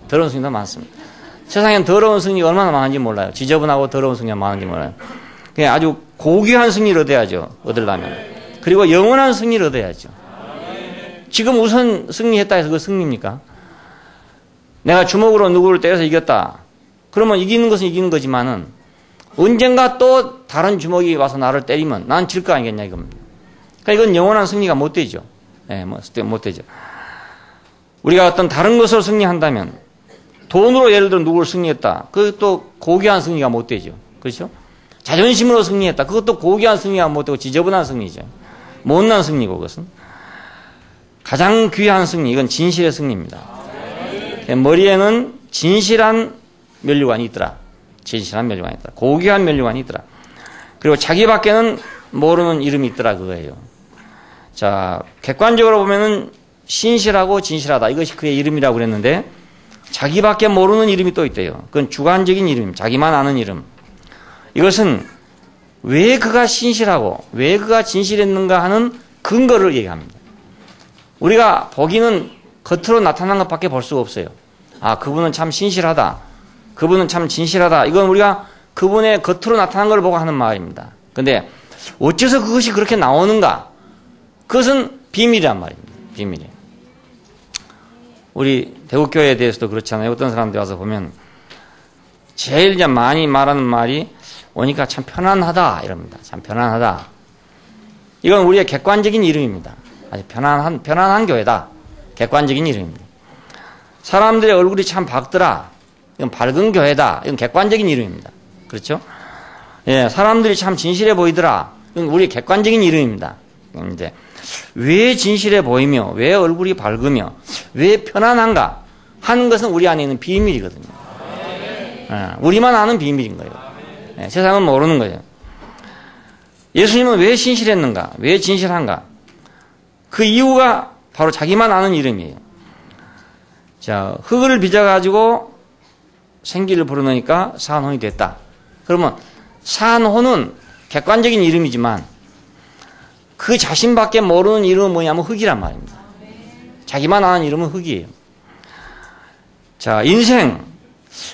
더러운 승리도 많습니다. 세상엔 더러운 승리가 얼마나 많은지 몰라요. 지저분하고 더러운 승리가 많은지 몰라요. 그냥 아주 고귀한 승리를 얻으려면. 그리고 영원한 승리를 얻어야죠. 지금 우선 승리했다 해서 그 승리입니까? 내가 주먹으로 누구를 때려서 이겼다. 그러면 이기는 것은 이기는 거지만은 언젠가 또 다른 주먹이 와서 나를 때리면 난 질 거 아니겠냐 이겁니다. 그러니까 이건 영원한 승리가 못 되죠. 못 되죠. 우리가 어떤 다른 것으로 승리한다면 돈으로 예를 들어 누구를 승리했다. 그것도 고귀한 승리가 못 되죠. 그렇죠? 자존심으로 승리했다. 그것도 고귀한 승리가 못 되고 지저분한 승리죠. 못난 승리고 그것은. 가장 귀한 승리, 이건 진실의 승리입니다. 머리에는 진실한 면류관이 있더라. 진실한 면류관이 있더라. 고귀한 면류관이 있더라. 그리고 자기밖에는 모르는 이름이 있더라 그거예요. 자, 객관적으로 보면은 신실하고 진실하다. 이것이 그의 이름이라고 그랬는데 자기밖에 모르는 이름이 또 있대요. 그건 주관적인 이름입니다. 자기만 아는 이름. 이것은 왜 그가 신실하고 왜 그가 진실했는가 하는 근거를 얘기합니다. 우리가 보기는 겉으로 나타난 것밖에 볼 수가 없어요. 아, 그분은 참 신실하다. 그분은 참 진실하다. 이건 우리가 그분의 겉으로 나타난 걸 보고 하는 말입니다. 근데 어째서 그것이 그렇게 나오는가? 그것은 비밀이란 말입니다. 비밀이에요. 우리 대국교회에 대해서도 그렇잖아요. 어떤 사람들이 와서 보면 제일 이제 많이 말하는 말이 오니까 참 편안하다 이럽니다. 참 편안하다. 이건 우리의 객관적인 이름입니다. 아주 편안한 교회다. 객관적인 이름입니다. 사람들의 얼굴이 참 밝더라. 이건 밝은 교회다. 이건 객관적인 이름입니다. 그렇죠? 예, 사람들이 참 진실해 보이더라. 이건 우리의 객관적인 이름입니다. 이제 왜 진실해 보이며, 왜 얼굴이 밝으며, 왜 편안한가 하는 것은 우리 안에 있는 비밀이거든요. 예, 우리만 아는 비밀인 거예요. 예, 세상은 모르는 거예요. 예수님은 왜 신실했는가? 왜 진실한가? 그 이유가 바로 자기만 아는 이름이에요. 자, 흙을 빚어가지고 생기를 불어넣으니까 산혼이 됐다. 그러면 산혼은 객관적인 이름이지만 그 자신밖에 모르는 이름은 뭐냐면 흙이란 말입니다. 자기만 아는 이름은 흙이에요. 자, 인생.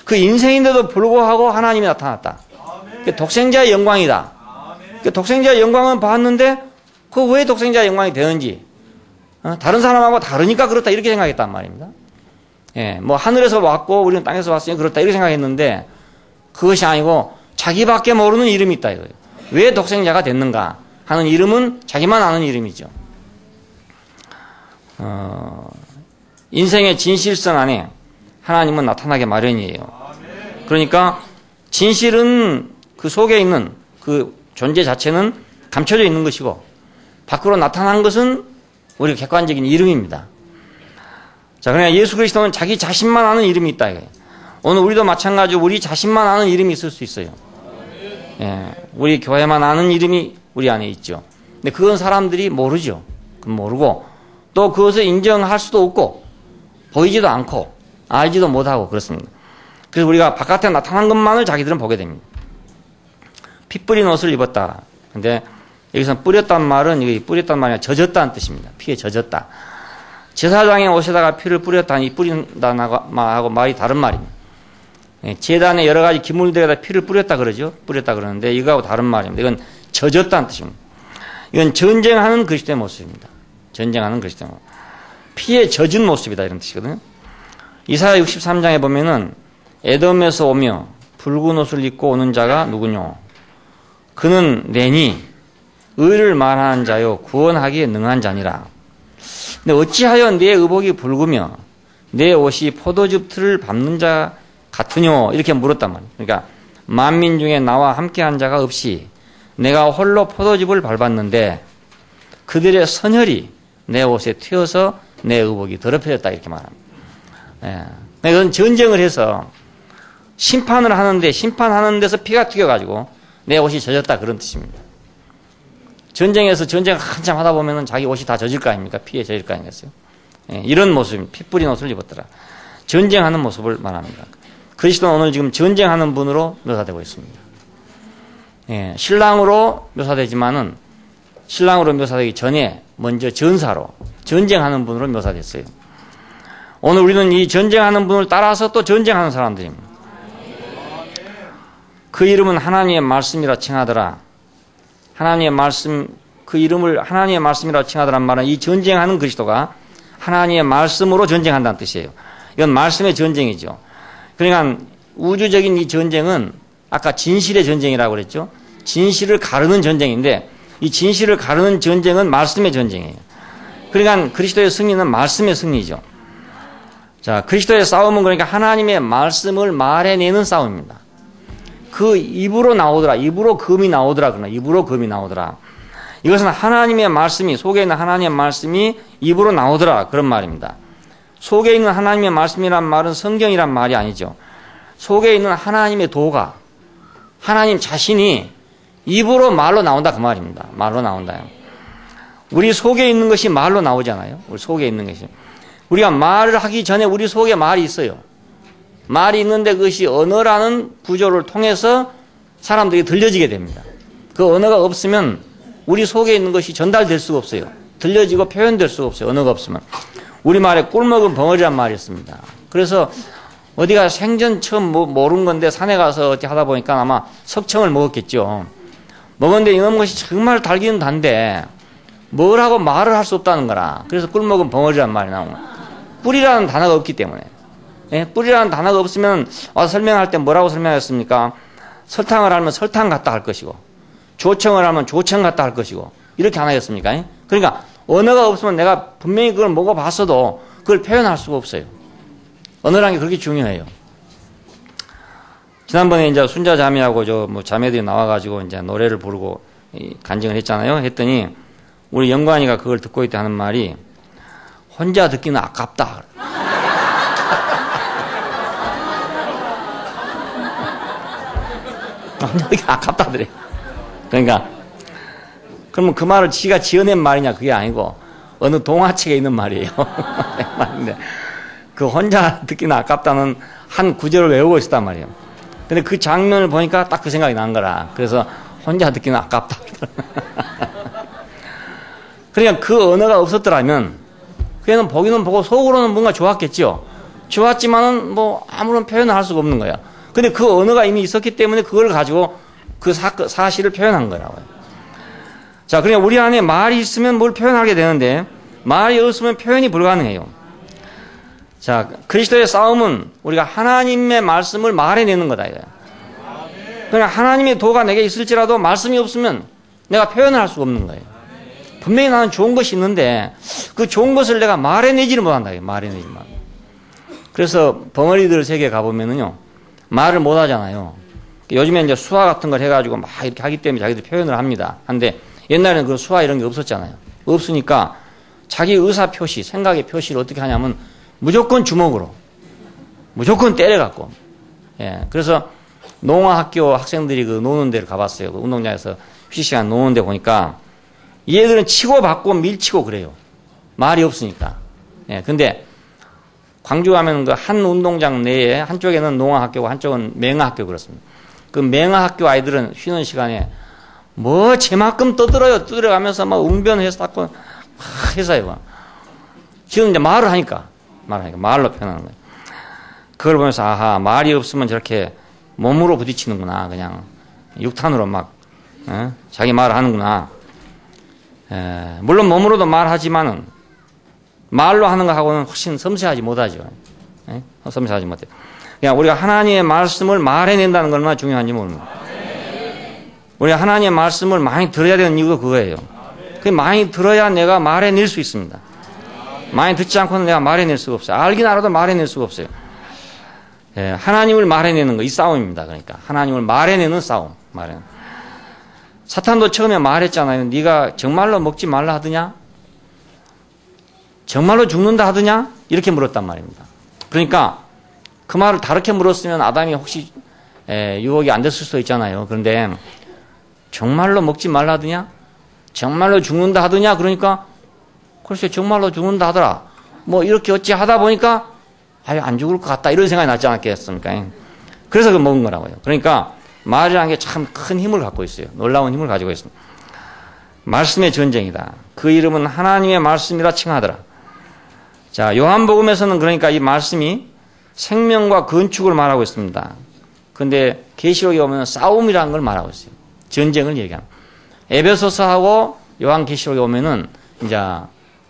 그 인생인데도 불구하고 하나님이 나타났다. 그 독생자의 영광이다. 그 독생자의 영광은 봤는데 그 왜 독생자의 영광이 되는지 다른 사람하고 다르니까 그렇다 이렇게 생각했단 말입니다. 예, 뭐 하늘에서 왔고 우리는 땅에서 왔으니 그렇다 이렇게 생각했는데 그것이 아니고 자기밖에 모르는 이름이 있다 이거예요. 왜 독생자가 됐는가 하는 이름은 자기만 아는 이름이죠. 인생의 진실성 안에 하나님은 나타나게 마련이에요. 그러니까 진실은 그 속에 있는 그 존재 자체는 감춰져 있는 것이고 밖으로 나타난 것은 우리가 객관적인 이름입니다. 자, 그러나 예수 그리스도는 자기 자신만 아는 이름이 있다 이거예요. 오늘 우리도 마찬가지로 우리 자신만 아는 이름이 있을 수 있어요. 예, 우리 교회만 아는 이름이 우리 안에 있죠. 근데 그건 사람들이 모르죠. 모르고 또 그것을 인정할 수도 없고 보이지도 않고 알지도 못하고 그렇습니다. 그래서 우리가 바깥에 나타난 것만을 자기들은 보게 됩니다. 피 뿌린 옷을 입었다. 근데 여기서 뿌렸단 말은 여기 뿌렸단 말이 아니라 젖었다는 뜻입니다. 피에 젖었다. 제사장의 옷에다가 피를 뿌렸다니 뿌린다하고 말이 다른 말입니다. 제단에 여러 가지 기물들에다 피를 뿌렸다 그러죠. 뿌렸다 그러는데 이거하고 다른 말입니다. 이건 젖었다는 뜻입니다. 이건 전쟁하는 그리스도의 모습입니다. 전쟁하는 그리스도의 모습. 피에 젖은 모습이다 이런 뜻이거든요. 이사야 63장에 보면은 에돔에서 오며 붉은 옷을 입고 오는 자가 누구뇨? 그는 내니 의를 말하는 자요 구원하기에 능한 자니라. 근데 어찌하여 내 의복이 붉으며 내 옷이 포도즙 틀을 밟는 자 같으뇨? 이렇게 물었단 말이에요. 그러니까 만민 중에 나와 함께한 자가 없이 내가 홀로 포도즙을 밟았는데 그들의 선혈이 내 옷에 튀어서 내 의복이 더럽혀졌다 이렇게 말합니다. 예. 이건 전쟁을 해서 심판을 하는데 심판하는 데서 피가 튀겨가지고 내 옷이 젖었다 그런 뜻입니다. 전쟁에서 전쟁 한참 하다 보면은 자기 옷이 다 젖을 거 아닙니까? 피에 젖을 거 아니겠어요? 예, 이런 모습입니다. 피 뿌린 옷을 입었더라. 전쟁하는 모습을 말합니다. 그리스도는 오늘 지금 전쟁하는 분으로 묘사되고 있습니다. 예, 신랑으로 묘사되지만은 신랑으로 묘사되기 전에 먼저 전사로 전쟁하는 분으로 묘사됐어요. 오늘 우리는 이 전쟁하는 분을 따라서 또 전쟁하는 사람들입니다. 그 이름은 하나님의 말씀이라 칭하더라. 하나님의 말씀, 그 이름을 하나님의 말씀이라 칭하더란 말은 이 전쟁하는 그리스도가 하나님의 말씀으로 전쟁한다는 뜻이에요. 이건 말씀의 전쟁이죠. 그러니까 우주적인 이 전쟁은 아까 진실의 전쟁이라고 그랬죠. 진실을 가르는 전쟁인데 이 진실을 가르는 전쟁은 말씀의 전쟁이에요. 그러니까 그리스도의 승리는 말씀의 승리죠. 자, 그리스도의 싸움은 그러니까 하나님의 말씀을 말해내는 싸움입니다. 그 입으로 나오더라. 입으로 금이 나오더라. 그러나 입으로 금이 나오더라. 이것은 하나님의 말씀이 속에 있는 하나님의 말씀이 입으로 나오더라. 그런 말입니다. 속에 있는 하나님의 말씀이란 말은 성경이란 말이 아니죠. 속에 있는 하나님의 도가 하나님 자신이 입으로 말로 나온다 그 말입니다. 말로 나온다. 우리 속에 있는 것이 말로 나오잖아요. 우리 속에 있는 것이. 우리가 말을 하기 전에 우리 속에 말이 있어요. 말이 있는데 그것이 언어라는 구조를 통해서 사람들이 들려지게 됩니다. 그 언어가 없으면 우리 속에 있는 것이 전달될 수가 없어요. 들려지고 표현될 수가 없어요. 언어가 없으면. 우리말에 꿀먹은 벙어리란 말이 있습니다. 그래서 어디가 생전 처음 모르는 건데 산에 가서 어떻게 하다 보니까 아마 석청을 먹었겠죠. 먹었는데 이런 것이 정말 달기는 단데 뭘 하고 말을 할 수 없다는 거라. 그래서 꿀 먹은 벙어리란 말이 나오는 거야. 꿀이라는 단어가 없기 때문에. 예? 꿀이라는 단어가 없으면 와서 설명할 때 뭐라고 설명했습니까? 설탕을 하면 설탕 같다 할 것이고 조청을 하면 조청 같다 할 것이고 이렇게 안 하겠습니까? 예? 그러니까 언어가 없으면 내가 분명히 그걸 먹어봤어도 그걸 표현할 수가 없어요. 언어라는 게 그렇게 중요해요. 지난번에 이제 순자 자매하고 자매들이 나와가지고 이제 노래를 부르고 간증을 했잖아요. 했더니 우리 영관이가 그걸 듣고 있다 하는 말이 혼자 듣기는 아깝다. 혼자 듣기 아깝다더래. 그러니까 그러면 그 말을 지가 지어낸 말이냐 그게 아니고 어느 동화책에 있는 말이에요. 말인데 그 혼자 듣기는 아깝다는 한 구절을 외우고 있었단 말이에요. 근데 그 장면을 보니까 딱 그 생각이 난 거라. 그래서 혼자 듣기는 아깝다. 그러니까 그 언어가 없었더라면 그애는 보기는 보고 속으로는 뭔가 좋았겠죠. 좋았지만은 뭐 아무런 표현을 할 수가 없는 거야. 근데 그 언어가 이미 있었기 때문에 그걸 가지고 그 사실을 표현한 거라고요. 자, 그러니까 우리 안에 말이 있으면 뭘 표현하게 되는데 말이 없으면 표현이 불가능해요. 자, 그리스도의 싸움은 우리가 하나님의 말씀을 말해내는 거다 이거야. 그러니까 하나님의 도가 내게 있을지라도 말씀이 없으면 내가 표현을 할 수가 없는 거예요. 분명히 나는 좋은 것이 있는데 그 좋은 것을 내가 말해내지를 못한다. 말해내지 못. 그래서 벙어리들 세계에 가보면은요 말을 못 하잖아요. 요즘에 이제 수화 같은 걸 해가지고 막 이렇게 하기 때문에 자기들 표현을 합니다. 한데 옛날에는 그런 수화 이런 게 없었잖아요. 없으니까 자기 의사 표시, 생각의 표시를 어떻게 하냐면 무조건 주먹으로, 무조건 때려갖고. 예, 그래서 농아학교 학생들이 그 노는 데를 가봤어요. 그 운동장에서 휴식 시간 노는 데 보니까 얘들은 치고 받고 밀치고 그래요. 말이 없으니까. 예, 근데 광주 가면 그 한 운동장 내에 한쪽에는 농아학교고 한쪽은 맹아학교 그렇습니다. 그 맹아학교 아이들은 쉬는 시간에 뭐 제만큼 떠들어요. 떠들어가면서 막 웅변해서 닦고 막 해서요. 지금 이제 말을 하니까 말로 표현하는 거예요. 그걸 보면서 아하 말이 없으면 저렇게 몸으로 부딪히는구나. 그냥 육탄으로 막 자기 말을 하는구나. 물론 몸으로도 말하지만은 말로 하는 거하고는 훨씬 섬세하지 못하죠. 섬세하지 못해요. 그냥 우리가 하나님의 말씀을 말해낸다는 건 얼마나 중요한지 모릅니다. 우리가 하나님의 말씀을 많이 들어야 되는 이유가 그거예요. 그 많이 들어야 내가 말해낼 수 있습니다. 많이 듣지 않고는 내가 말해낼 수가 없어요. 알긴 알아도 말해낼 수가 없어요. 하나님을 말해내는 거, 이 싸움입니다. 그러니까 하나님을 말해내는 싸움. 사탄도 처음에 말했잖아요. 네가 정말로 먹지 말라 하더냐? 정말로 죽는다 하더냐? 이렇게 물었단 말입니다. 그러니까 그 말을 다르게 물었으면 아담이 혹시 유혹이 안 됐을 수도 있잖아요. 그런데 정말로 먹지 말라 하더냐? 정말로 죽는다 하더냐? 그러니까 글쎄 정말로 죽는다 하더라. 뭐 이렇게 어찌 하다 보니까 아유 안 죽을 것 같다 이런 생각이 나지 않겠습니까? 그래서 그 먹은 거라고요. 그러니까 말이라는 게 참 큰 힘을 갖고 있어요. 놀라운 힘을 가지고 있습니다. 말씀의 전쟁이다. 그 이름은 하나님의 말씀이라 칭하더라. 자, 요한복음에서는 그러니까 이 말씀이 생명과 건축을 말하고 있습니다. 그런데 계시록에 오면 싸움이라는 걸 말하고 있어요. 전쟁을 얘기합니다. 에베소서하고 요한계시록에 오면은 이제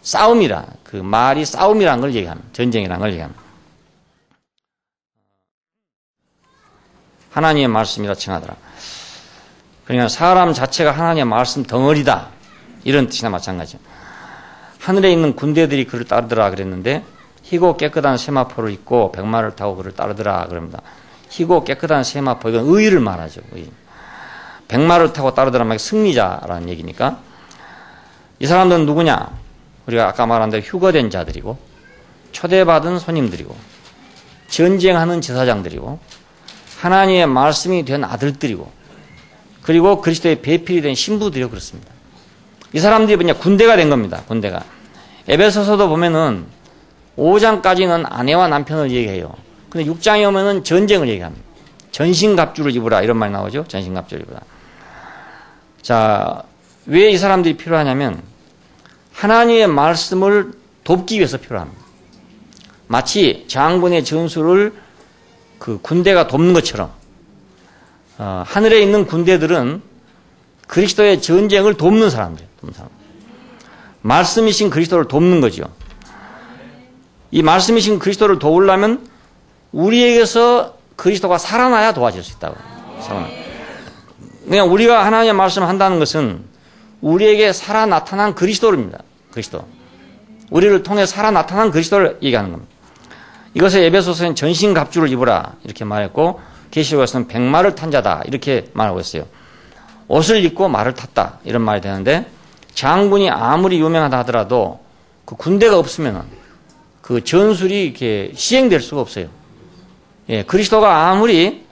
싸움이라, 그 말이 싸움이라는 걸 얘기합니다. 전쟁이라는 걸 얘기합니다. 하나님의 말씀이라 칭하더라. 그러니까 사람 자체가 하나님의 말씀 덩어리다. 이런 뜻이나 마찬가지죠. 하늘에 있는 군대들이 그를 따르더라 그랬는데 희고 깨끗한 세마포를 입고 백마를 타고 그를 따르더라 그럽니다. 희고 깨끗한 세마포, 이건 의를 말하죠. 의. 백마를 타고 따르더라 말 승리자라는 얘기니까 이 사람들은 누구냐? 우리가 아까 말한 대로 휴거된 자들이고 초대받은 손님들이고 전쟁하는 제사장들이고 하나님의 말씀이 된 아들들이고 그리고 그리스도의 배필이 된 신부들이고 그렇습니다. 이 사람들이 뭐냐? 군대가 된 겁니다. 군대가. 에베소서도 보면은 5장까지는 아내와 남편을 얘기해요. 근데 6장에 오면은 전쟁을 얘기합니다. 전신갑주를 입으라 이런 말이 나오죠. 전신갑주를 입으라. 자, 왜 이 사람들이 필요하냐면 하나님의 말씀을 돕기 위해서 필요합니다. 마치 장군의 전술을 그 군대가 돕는 것처럼 하늘에 있는 군대들은 그리스도의 전쟁을 돕는 사람들이에요. 돕는 사람. 말씀이신 그리스도를 돕는 거죠. 이 말씀이신 그리스도를 도우려면 우리에게서 그리스도가 살아나야 도와줄 수 있다고. 그냥 우리가 하나님의 말씀을 한다는 것은 우리에게 살아 나타난 그리스도입니다. 그리스도. 우리를 통해 살아 나타난 그리스도를 얘기하는 겁니다. 이것을 에베소서는 전신갑주를 입으라 이렇게 말했고 계시록에서는 백마를 탄 자다 이렇게 말하고 있어요. 옷을 입고 말을 탔다 이런 말이 되는데 장군이 아무리 유명하다 하더라도 그 군대가 없으면 그 전술이 이렇게 시행될 수가 없어요. 예, 그리스도가 아무리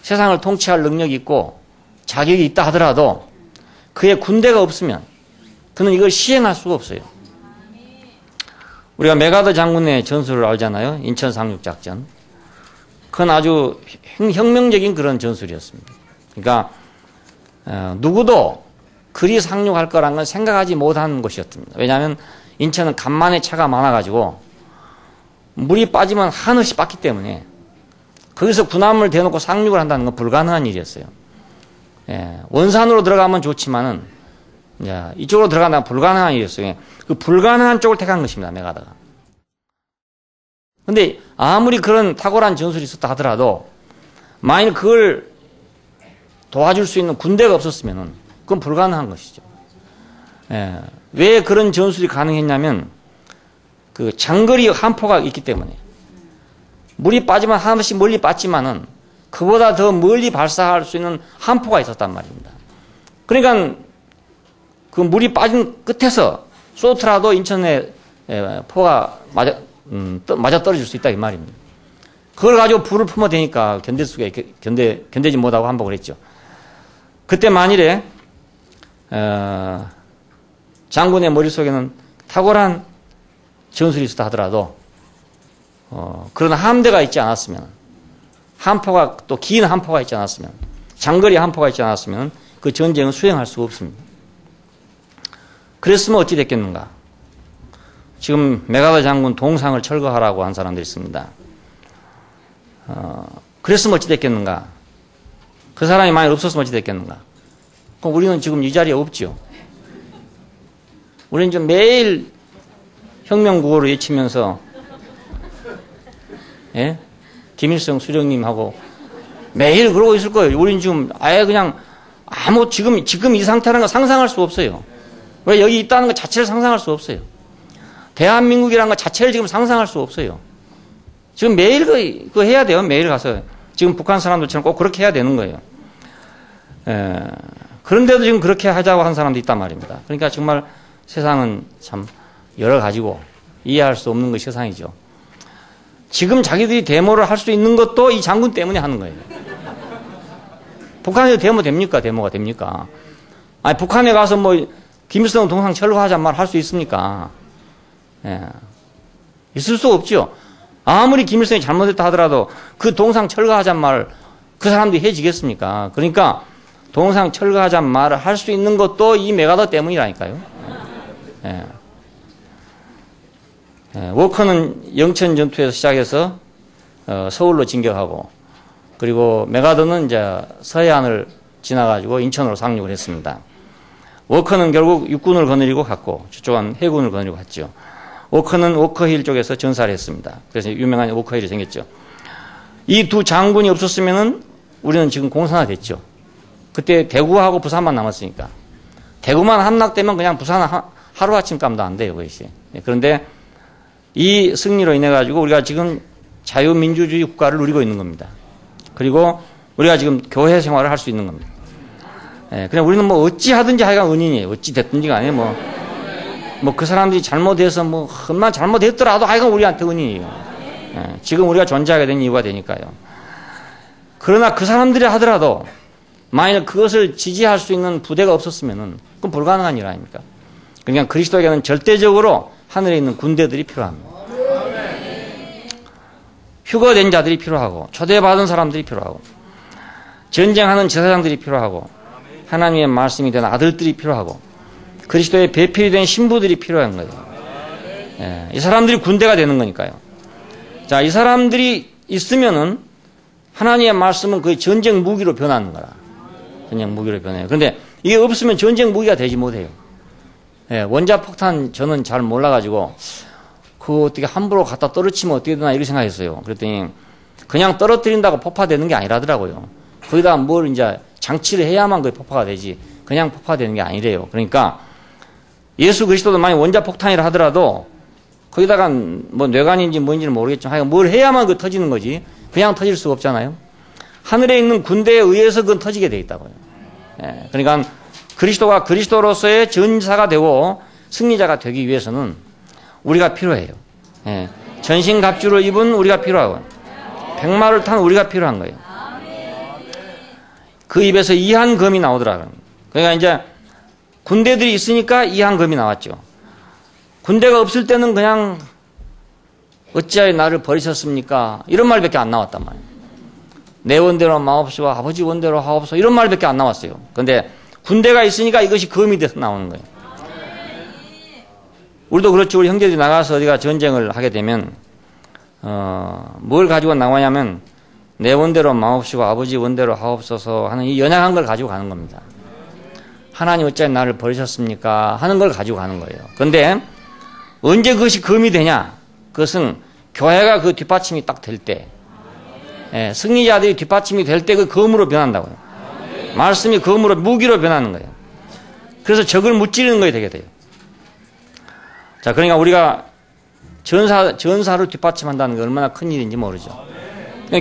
세상을 통치할 능력이 있고 자격이 있다 하더라도 그의 군대가 없으면 그는 이걸 시행할 수가 없어요. 우리가 메가더 장군의 전술을 알잖아요. 인천 상륙작전. 그건 아주 혁명적인 그런 전술이었습니다. 그러니까 누구도 그리 상륙할 거란 건 생각하지 못한 것이었습니다. 왜냐하면 인천은 간만에 차가 많아가지고 물이 빠지면 한없이 빠기 때문에 거기서 군함을 대놓고 상륙을 한다는 건 불가능한 일이었어요. 예, 원산으로 들어가면 좋지만은 이쪽으로 들어간다면 불가능한 일이었어요. 그 불가능한 쪽을 택한 것입니다. 메가더가. 근데 아무리 그런 탁월한 전술이 있었다 하더라도 만일 그걸 도와줄 수 있는 군대가 없었으면은 그건 불가능한 것이죠. 예, 왜 그런 전술이 가능했냐면 그 장거리 함포가 있기 때문에 물이 빠지면 한번씩 멀리 빠지만은 그보다 더 멀리 발사할 수 있는 함포가 있었단 말입니다. 그러니까 그 물이 빠진 끝에서 쏘더라도 인천에 포가 맞아 떨어질 수 있다 이 말입니다. 그걸 가지고 불을 품어대니까 견디지 못하고 항복을 했죠. 그때 만일에 장군의 머릿속에는 탁월한 전술이 있었다 하더라도 그런 함대가 있지 않았으면 함포가 또 긴 함포가 있지 않았으면 장거리 함포가 있지 않았으면 그 전쟁은 수행할 수가 없습니다. 그랬으면 어찌 됐겠는가? 지금 메가더 장군 동상을 철거하라고 한 사람들이 있습니다. 그랬으면 어찌 됐겠는가? 그 사람이 만약 없었으면 어찌 됐겠는가? 그럼 우리는 지금 이 자리에 없죠. 우리는 좀 매일 혁명구호를 외치면서 예? 김일성 수령님하고 매일 그러고 있을 거예요. 우리는 지금 아예 그냥 지금 이 상태라는 거 상상할 수 없어요. 왜 여기 있다는 것 자체를 상상할 수 없어요. 대한민국이라는 것 자체를 지금 상상할 수 없어요. 지금 매일 그거 해야 돼요. 매일 가서. 지금 북한 사람들처럼 꼭 그렇게 해야 되는 거예요. 그런데도 지금 그렇게 하자고 한 사람도 있단 말입니다. 그러니까 정말 세상은 참 여러 가지고 이해할 수 없는 것이 세상이죠. 지금 자기들이 데모를 할 수 있는 것도 이 장군 때문에 하는 거예요. 북한에도 데모 됩니까? 데모가 됩니까? 아니, 북한에 가서 뭐, 김일성 동상 철거하자 말 할 수 있습니까? 예. 있을 수 없죠. 아무리 김일성이 잘못했다 하더라도 그 동상 철거하자 말 그 사람들이 해지겠습니까? 그러니까 동상 철거하자 말을 할 수 있는 것도 이 메가더 때문이라니까요. 예. 워커는 영천 전투에서 시작해서 서울로 진격하고 그리고 메가더는 이제 서해안을 지나가지고 인천으로 상륙을 했습니다. 워커는 결국 육군을 거느리고 갔고 저쪽은 해군을 거느리고 갔죠. 워커는 워커힐 쪽에서 전사를 했습니다. 그래서 유명한 워커힐이 생겼죠. 이 두 장군이 없었으면은 우리는 지금 공산화됐죠. 그때 대구하고 부산만 남았으니까. 대구만 함락되면 그냥 부산은 하루아침 깜도 안 돼요, 그것이. 그런데 이 승리로 인해 가지고 우리가 지금 자유민주주의 국가를 누리고 있는 겁니다. 그리고 우리가 지금 교회 생활을 할 수 있는 겁니다. 그냥 우리는 뭐 어찌 하든지 하여간 은인이에요. 어찌 됐든지 간에 뭐 그 사람들이 잘못해서 뭐 흠만 잘못했더라도 하여간 우리한테 은인이에요. 지금 우리가 존재하게 된 이유가 되니까요. 그러나 그 사람들이 하더라도 만약 그것을 지지할 수 있는 부대가 없었으면은 그건 불가능한 일 아닙니까? 그러니까 그리스도에게는 절대적으로 하늘에 있는 군대들이 필요합니다. 휴거된 자들이 필요하고 초대받은 사람들이 필요하고 전쟁하는 제사장들이 필요하고 하나님의 말씀이 된 아들들이 필요하고 그리스도의 배필이 된 신부들이 필요한 거예요. 이 사람들이 군대가 되는 거니까요. 자, 이 사람들이 있으면은 하나님의 말씀은 거의 전쟁 무기로 변하는 거라. 전쟁 무기로 변해요. 그런데 이게 없으면 전쟁 무기가 되지 못해요. 예, 원자폭탄 저는 잘 몰라가지고 그거 어떻게 함부로 갖다 떨어치면 어떻게 되나 이렇게 생각했어요. 그랬더니 그냥 떨어뜨린다고 폭파되는 게 아니라더라고요. 거기다가 뭘 이제 장치를 해야만 그게 폭파가 되지 그냥 폭파되는 게 아니래요. 그러니까 예수 그리스도도 만약 원자폭탄이라 하더라도 거기다가 뭐 뇌관인지 뭔지는 모르겠지만 하여간 뭘 해야만 그 터지는 거지 그냥 터질 수가 없잖아요. 하늘에 있는 군대에 의해서 그건 터지게 돼 있다고요. 예, 그러니까 그리스도가 그리스도로서의 전사가 되고 승리자가 되기 위해서는 우리가 필요해요. 예, 전신갑주를 입은 우리가 필요하고 백마를 탄 우리가 필요한 거예요. 그 입에서 이한검이 나오더라고요. 그러니까 이제 군대들이 있으니까 이한검이 나왔죠. 군대가 없을 때는 그냥 어찌하여 나를 버리셨습니까? 이런 말밖에 안 나왔단 말이에요. 내 원대로 마옵시고 아버지 원대로 하옵소 이런 말밖에 안 나왔어요. 그런데 군대가 있으니까 이것이 검이 돼서 나오는 거예요. 우리도 그렇죠. 우리 형제들이 나가서 어디가 전쟁을 하게 되면 뭘 가지고 나가냐면 내 원대로 마옵시고 아버지 원대로 하옵소서 하는 이 연약한 걸 가지고 가는 겁니다. 하나님 어찌하여 나를 버리셨습니까? 하는 걸 가지고 가는 거예요. 그런데 언제 그것이 검이 되냐? 그것은 교회가 그 뒷받침이 딱 될 때, 예, 승리자들이 뒷받침이 될 때 그 검으로 변한다고요. 말씀이 검으로 무기로 변하는 거예요. 그래서 적을 무찌르는 거에 되게 돼요. 자, 그러니까 우리가 전사를 뒷받침한다는 게 얼마나 큰 일인지 모르죠.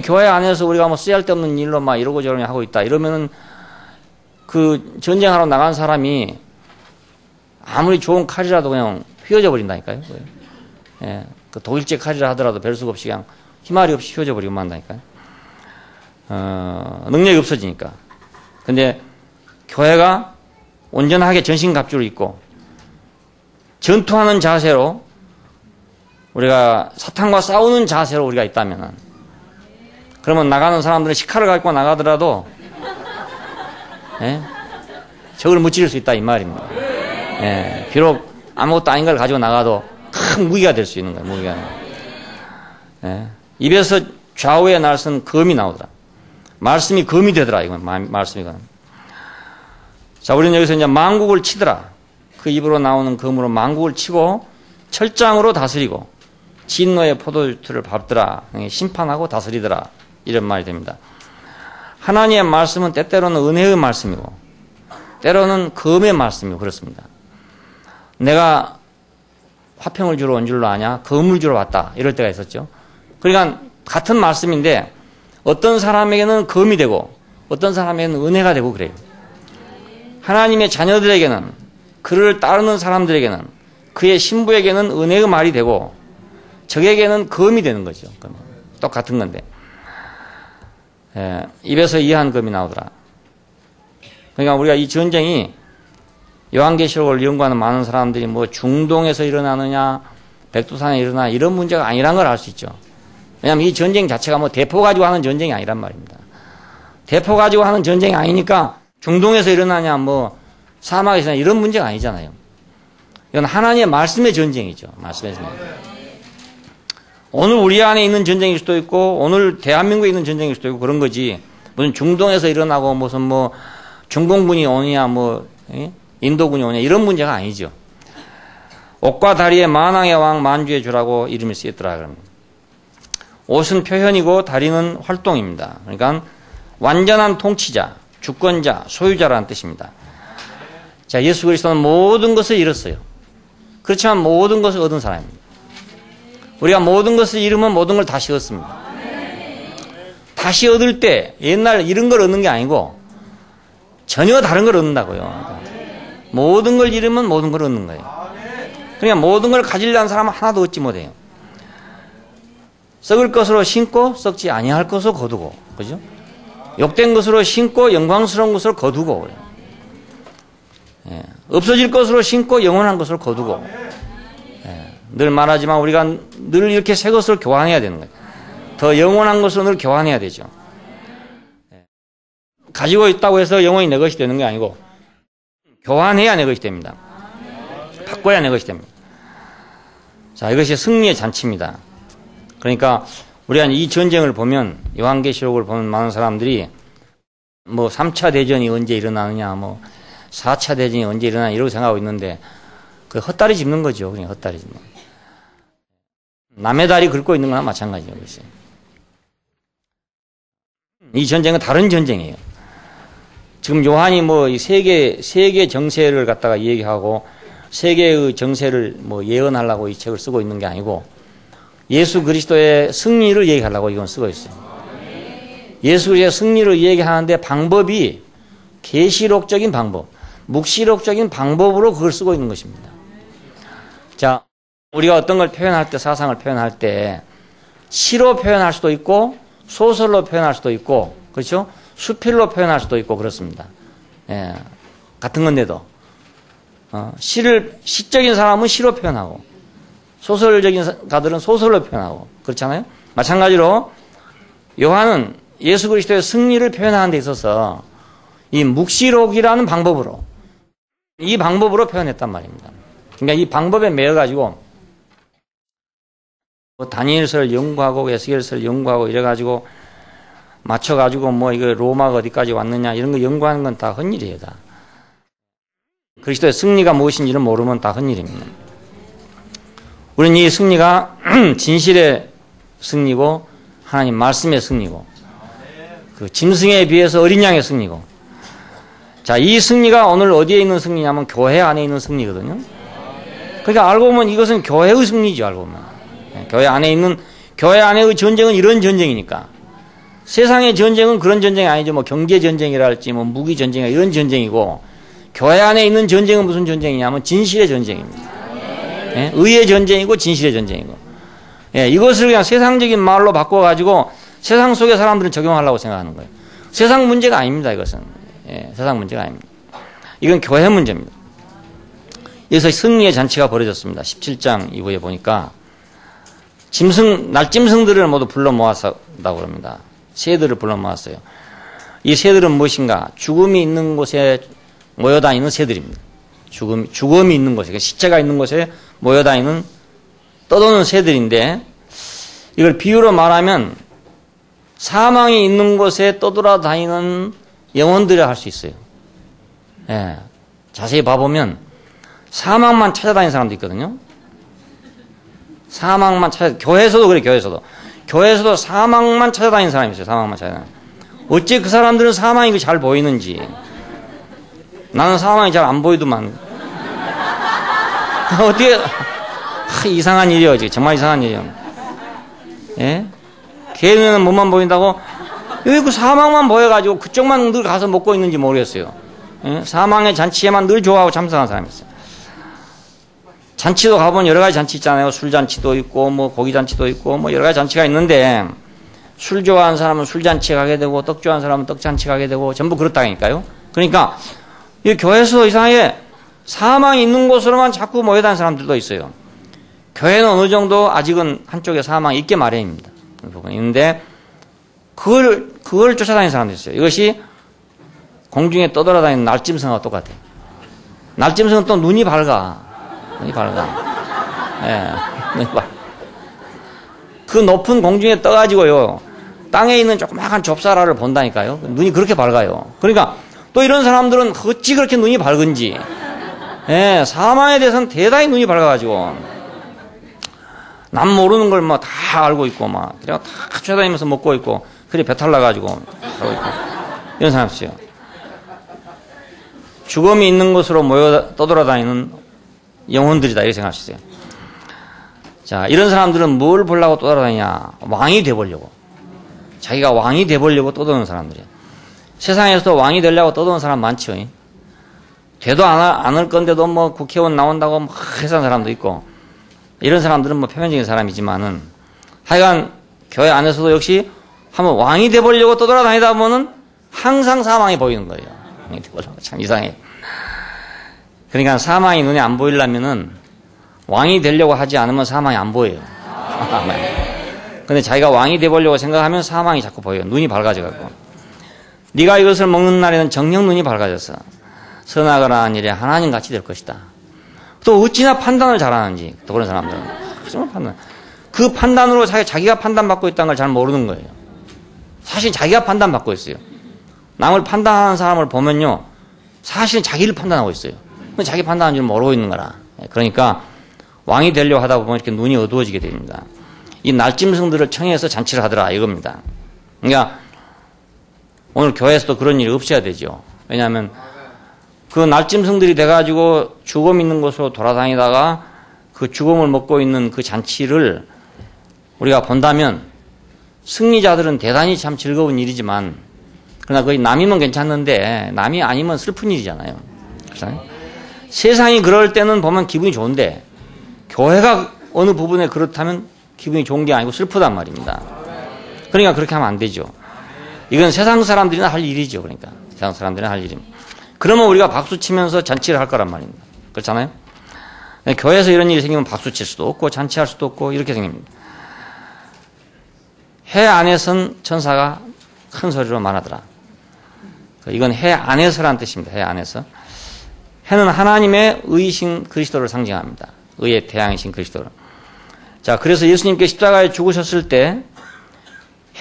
교회 안에서 우리가 뭐 쓰잘데없는 일로 막 이러고 저러고 하고 있다. 이러면은 그 전쟁하러 나간 사람이 아무리 좋은 칼이라도 그냥 휘어져 버린다니까요. 예, 그 독일제 칼이라 하더라도 별 수가 없이 그냥 희말이 없이 휘어져 버리고 만다니까요. 능력이 없어지니까. 근데 교회가 온전하게 전신갑주를 입고 전투하는 자세로 우리가 사탄과 싸우는 자세로 우리가 있다면 그러면 나가는 사람들은 식칼을 갖고 나가더라도 예? 적을 무찌를 수 있다 이 말입니다. 예, 비록 아무것도 아닌 걸 가지고 나가도 큰 무기가 될 수 있는 거예요. 무기가. 예, 입에서 좌우의 날선 검이 나오더라. 말씀이 검이 되더라. 이건 말씀이 검. 자, 우리는 여기서 이제 만국을 치더라. 그 입으로 나오는 검으로 만국을 치고 철장으로 다스리고 진노의 포도주를 밟더라. 심판하고 다스리더라. 이런 말이 됩니다. 하나님의 말씀은 때때로는 은혜의 말씀이고 때로는 검의 말씀이고 그렇습니다. 내가 화평을 주러 온 줄로 아냐? 검을 주러 왔다. 이럴 때가 있었죠. 그러니까 같은 말씀인데 어떤 사람에게는 검이 되고 어떤 사람에게는 은혜가 되고 그래요. 하나님의 자녀들에게는 그를 따르는 사람들에게는 그의 신부에게는 은혜의 말이 되고 적에게는 검이 되는 거죠. 똑같은 건데 예, 입에서 이한 검이 나오더라. 그러니까 우리가 이 전쟁이 요한계시록을 연구하는 많은 사람들이 뭐 중동에서 일어나느냐 백두산에 일어나 이런 문제가 아니란 걸 알 수 있죠. 왜냐하면 이 전쟁 자체가 뭐 대포 가지고 하는 전쟁이 아니란 말입니다. 대포 가지고 하는 전쟁이 아니니까 중동에서 일어나냐 뭐 사막에서 일어나냐 이런 문제가 아니잖아요. 이건 하나님의 말씀의 전쟁이죠. 말씀의 전쟁. 오늘 우리 안에 있는 전쟁일 수도 있고 오늘 대한민국에 있는 전쟁일 수도 있고 그런 거지 무슨 중동에서 일어나고 무슨 뭐 중공군이 오느냐 뭐 인도군이 오느냐 이런 문제가 아니죠. 옷과 다리에 만왕의 왕 만주의 주라고 이름이 쓰였더라. 그러면 옷은 표현이고 다리는 활동입니다. 그러니까 완전한 통치자, 주권자, 소유자라는 뜻입니다. 자, 예수 그리스도는 모든 것을 잃었어요. 그렇지만 모든 것을 얻은 사람입니다. 우리가 모든 것을 잃으면 모든 걸 다시 얻습니다. 다시 얻을 때 옛날 잃은 걸 얻는 게 아니고 전혀 다른 걸 얻는다고요. 모든 걸 잃으면 모든 걸 얻는 거예요. 그러니까 모든 걸 가지려는 사람은 하나도 얻지 못해요. 썩을 것으로 심고 썩지 아니할 것으로 거두고, 그죠? 욕된 것으로 심고 영광스러운 것으로 거두고, 예. 없어질 것으로 심고 영원한 것으로 거두고. 예. 늘 말하지만 우리가 늘 이렇게 새 것으로 교환해야 되는 거예요. 더 영원한 것으로 늘 교환해야 되죠. 예. 가지고 있다고 해서 영원히 내 것이 되는 게 아니고 교환해야 내 것이 됩니다. 바꿔야 내 것이 됩니다. 자, 이것이 승리의 잔치입니다. 그러니까 우리가 이 전쟁을 보면, 요한계시록을 보는 많은 사람들이 뭐 3차 대전이 언제 일어나느냐, 뭐 4차 대전이 언제 일어나냐 이러고 생각하고 있는데, 그 헛다리 짚는 거죠. 그냥 헛다리 짚는. 남의 다리 긁고 있는 거나 마찬가지예요. 이 전쟁은 다른 전쟁이에요. 지금 요한이 뭐 세계 정세를 갖다가 얘기하고 세계의 정세를 뭐 예언하려고 이 책을 쓰고 있는 게 아니고 예수 그리스도의 승리를 얘기하려고 이건 쓰고 있어요. 예수 그리스도의 승리를 얘기하는데 방법이 계시록적인 방법, 묵시록적인 방법으로 그걸 쓰고 있는 것입니다. 자, 우리가 어떤 걸 표현할 때, 사상을 표현할 때 시로 표현할 수도 있고 소설로 표현할 수도 있고, 그렇죠? 수필로 표현할 수도 있고 그렇습니다. 예, 같은 건데도 시적인 사람은 시로 표현하고 소설적인 가들은 소설로 표현하고 그렇잖아요. 마찬가지로 요한은 예수 그리스도의 승리를 표현하는 데 있어서 이 묵시록이라는 방법으로 이 방법으로 표현했단 말입니다. 그러니까 이 방법에 매여 가지고 뭐 다니엘서를 연구하고 에스겔서를 연구하고 이래가지고 맞춰가지고 뭐 이거 로마가 어디까지 왔느냐 이런 거 연구하는 건 다 헛일이에요. 다. 그리스도의 승리가 무엇인지를 모르면 다 헛일입니다. 우리는 이 승리가 진실의 승리고 하나님 말씀의 승리고 그 짐승에 비해서 어린 양의 승리고, 자, 이 승리가 오늘 어디에 있는 승리냐면 교회 안에 있는 승리거든요. 그러니까 알고 보면 이것은 교회의 승리죠. 알고 보면 교회 안에의 전쟁은 이런 전쟁이니까. 세상의 전쟁은 그런 전쟁이 아니죠. 뭐 경제 전쟁이랄지 뭐 무기 전쟁이 이런 전쟁이고, 교회 안에 있는 전쟁은 무슨 전쟁이냐면 진실의 전쟁입니다. 예? 의의 전쟁이고 진실의 전쟁이고. 예, 이것을 그냥 세상적인 말로 바꿔가지고 세상 속의 사람들은 적용하려고 생각하는 거예요. 세상 문제가 아닙니다. 이것은. 예, 세상 문제가 아닙니다. 이건 교회 문제입니다. 여기서 승리의 잔치가 벌어졌습니다. 17장 이후에 보니까 날짐승들을 모두 불러 모았다고 합니다. 새들을 불러 모았어요. 이 새들은 무엇인가? 죽음이 있는 곳에 모여다니는 새들입니다. 죽음이 있는 곳에, 시체가 있는 곳에 모여다니는 떠도는 새들인데, 이걸 비유로 말하면 사망이 있는 곳에 떠돌아다니는 영혼들이라 할 수 있어요. 예, 자세히 봐보면 사망만 찾아다니는 사람도 있거든요. 교회에서도 그래, 교회에서도 사망만 찾아다니는 사람이 있어요. 사망만 찾아다니는. 어째 그 사람들은 사망이 잘 보이는지. 나는 사망이 잘 안 보이더만. 어떻게, 이상한 일이에요. 지금 정말 이상한 일이에요. 예? 걔는 몸만 보인다고? 왜 그 사망만 보여가지고 그쪽만 늘 가서 먹고 있는지 모르겠어요. 예? 사망의 잔치에만 늘 좋아하고 참석하는 사람이 있어요. 잔치도 가보면 여러 가지 잔치 있잖아요. 술잔치도 있고, 뭐 고기잔치도 있고, 뭐 여러 가지 잔치가 있는데, 술 좋아하는 사람은 술잔치에 가게 되고, 떡 좋아하는 사람은 떡잔치 가게 되고, 전부 그렇다니까요. 그러니까, 이 교회에서 이상하게 사망이 있는 곳으로만 자꾸 모여다니는 사람들도 있어요. 교회는 어느 정도 아직은 한쪽에 사망이 있게 마련입니다. 그 부분이 있는데, 그걸 쫓아다니는 사람도 있어요. 이것이 공중에 떠돌아다니는 날짐승하고 똑같아요. 날짐승은 또 눈이 밝아. 예, 눈이 밝아. 그 높은 공중에 떠가지고요, 땅에 있는 조그마한 좁쌀알을 본다니까요. 눈이 그렇게 밝아요. 그러니까 또 이런 사람들은 어찌 그렇게 눈이 밝은지, 예, 사망에 대해서는 대단히 눈이 밝아가지고 남 모르는 걸 뭐 다 알고 있고 막 그래가 다 쫓아다니면서 먹고 있고, 그래 배탈 나가지고 하고 있고, 이런 사람 있어요. 죽음이 있는 곳으로 모여 떠돌아다니는 영혼들이다 이렇게 생각할 수 있어요. 자, 이런 사람들은 뭘 보려고 떠돌아다니냐? 왕이 돼보려고. 자기가 왕이 돼보려고 떠도는 사람들이에요. 세상에서도 왕이 되려고 떠도는 사람 많죠. 되도 않을 건데도 뭐 국회의원 나온다고 막 해서 사람도 있고, 이런 사람들은 뭐 표면적인 사람이지만은, 하여간 교회 안에서도 역시 한번 왕이 돼보려고 떠돌아다니다 보면은 항상 사망이 보이는 거예요. 참 이상해. 그러니까 사망이 눈에 안 보이려면은 왕이 되려고 하지 않으면 사망이 안 보여요. 근데 자기가 왕이 돼보려고 생각하면 사망이 자꾸 보여요. 눈이 밝아져갖고. 네가 이것을 먹는 날에는 정녕 눈이 밝아져서 선악을 하는 일에 하나님 같이 될 것이다. 또 어찌나 판단을 잘하는지, 또 그런 사람들은. 정말 판단. 그 판단으로 자기가 판단받고 있다는 걸 잘 모르는 거예요. 사실 자기가 판단받고 있어요. 남을 판단하는 사람을 보면요, 사실은 자기를 판단하고 있어요. 자기 판단하는 줄 모르고 있는 거라. 그러니까 왕이 되려고 하다 보면 이렇게 눈이 어두워지게 됩니다. 이 날짐승들을 청해서 잔치를 하더라 이겁니다. 그러니까 오늘 교회에서도 그런 일이 없어야 되죠. 왜냐하면 그 날짐승들이 돼가지고 죽음 있는 곳으로 돌아다니다가 그 죽음을 먹고 있는 그 잔치를 우리가 본다면 승리자들은 대단히 참 즐거운 일이지만, 그러나 거의 남이면 괜찮는데 남이 아니면 슬픈 일이잖아요. 그렇잖아요. 세상이 그럴 때는 보면 기분이 좋은데 교회가 어느 부분에 그렇다면 기분이 좋은 게 아니고 슬프단 말입니다. 그러니까 그렇게 하면 안 되죠. 이건 세상 사람들이나 할 일이죠. 그러니까 세상 사람들이나 할 일입니다. 그러면 우리가 박수 치면서 잔치를 할 거란 말입니다. 그렇잖아요. 교회에서 이런 일이 생기면 박수 칠 수도 없고 잔치할 수도 없고 이렇게 생깁니다. 해 안에선 천사가 큰 소리로 말하더라. 이건 해 안에서라는 뜻입니다. 해 안에서. 해는 하나님의 의이신 그리스도를 상징합니다. 의의 태양이신 그리스도를. 자, 그래서 예수님께 십자가에 죽으셨을 때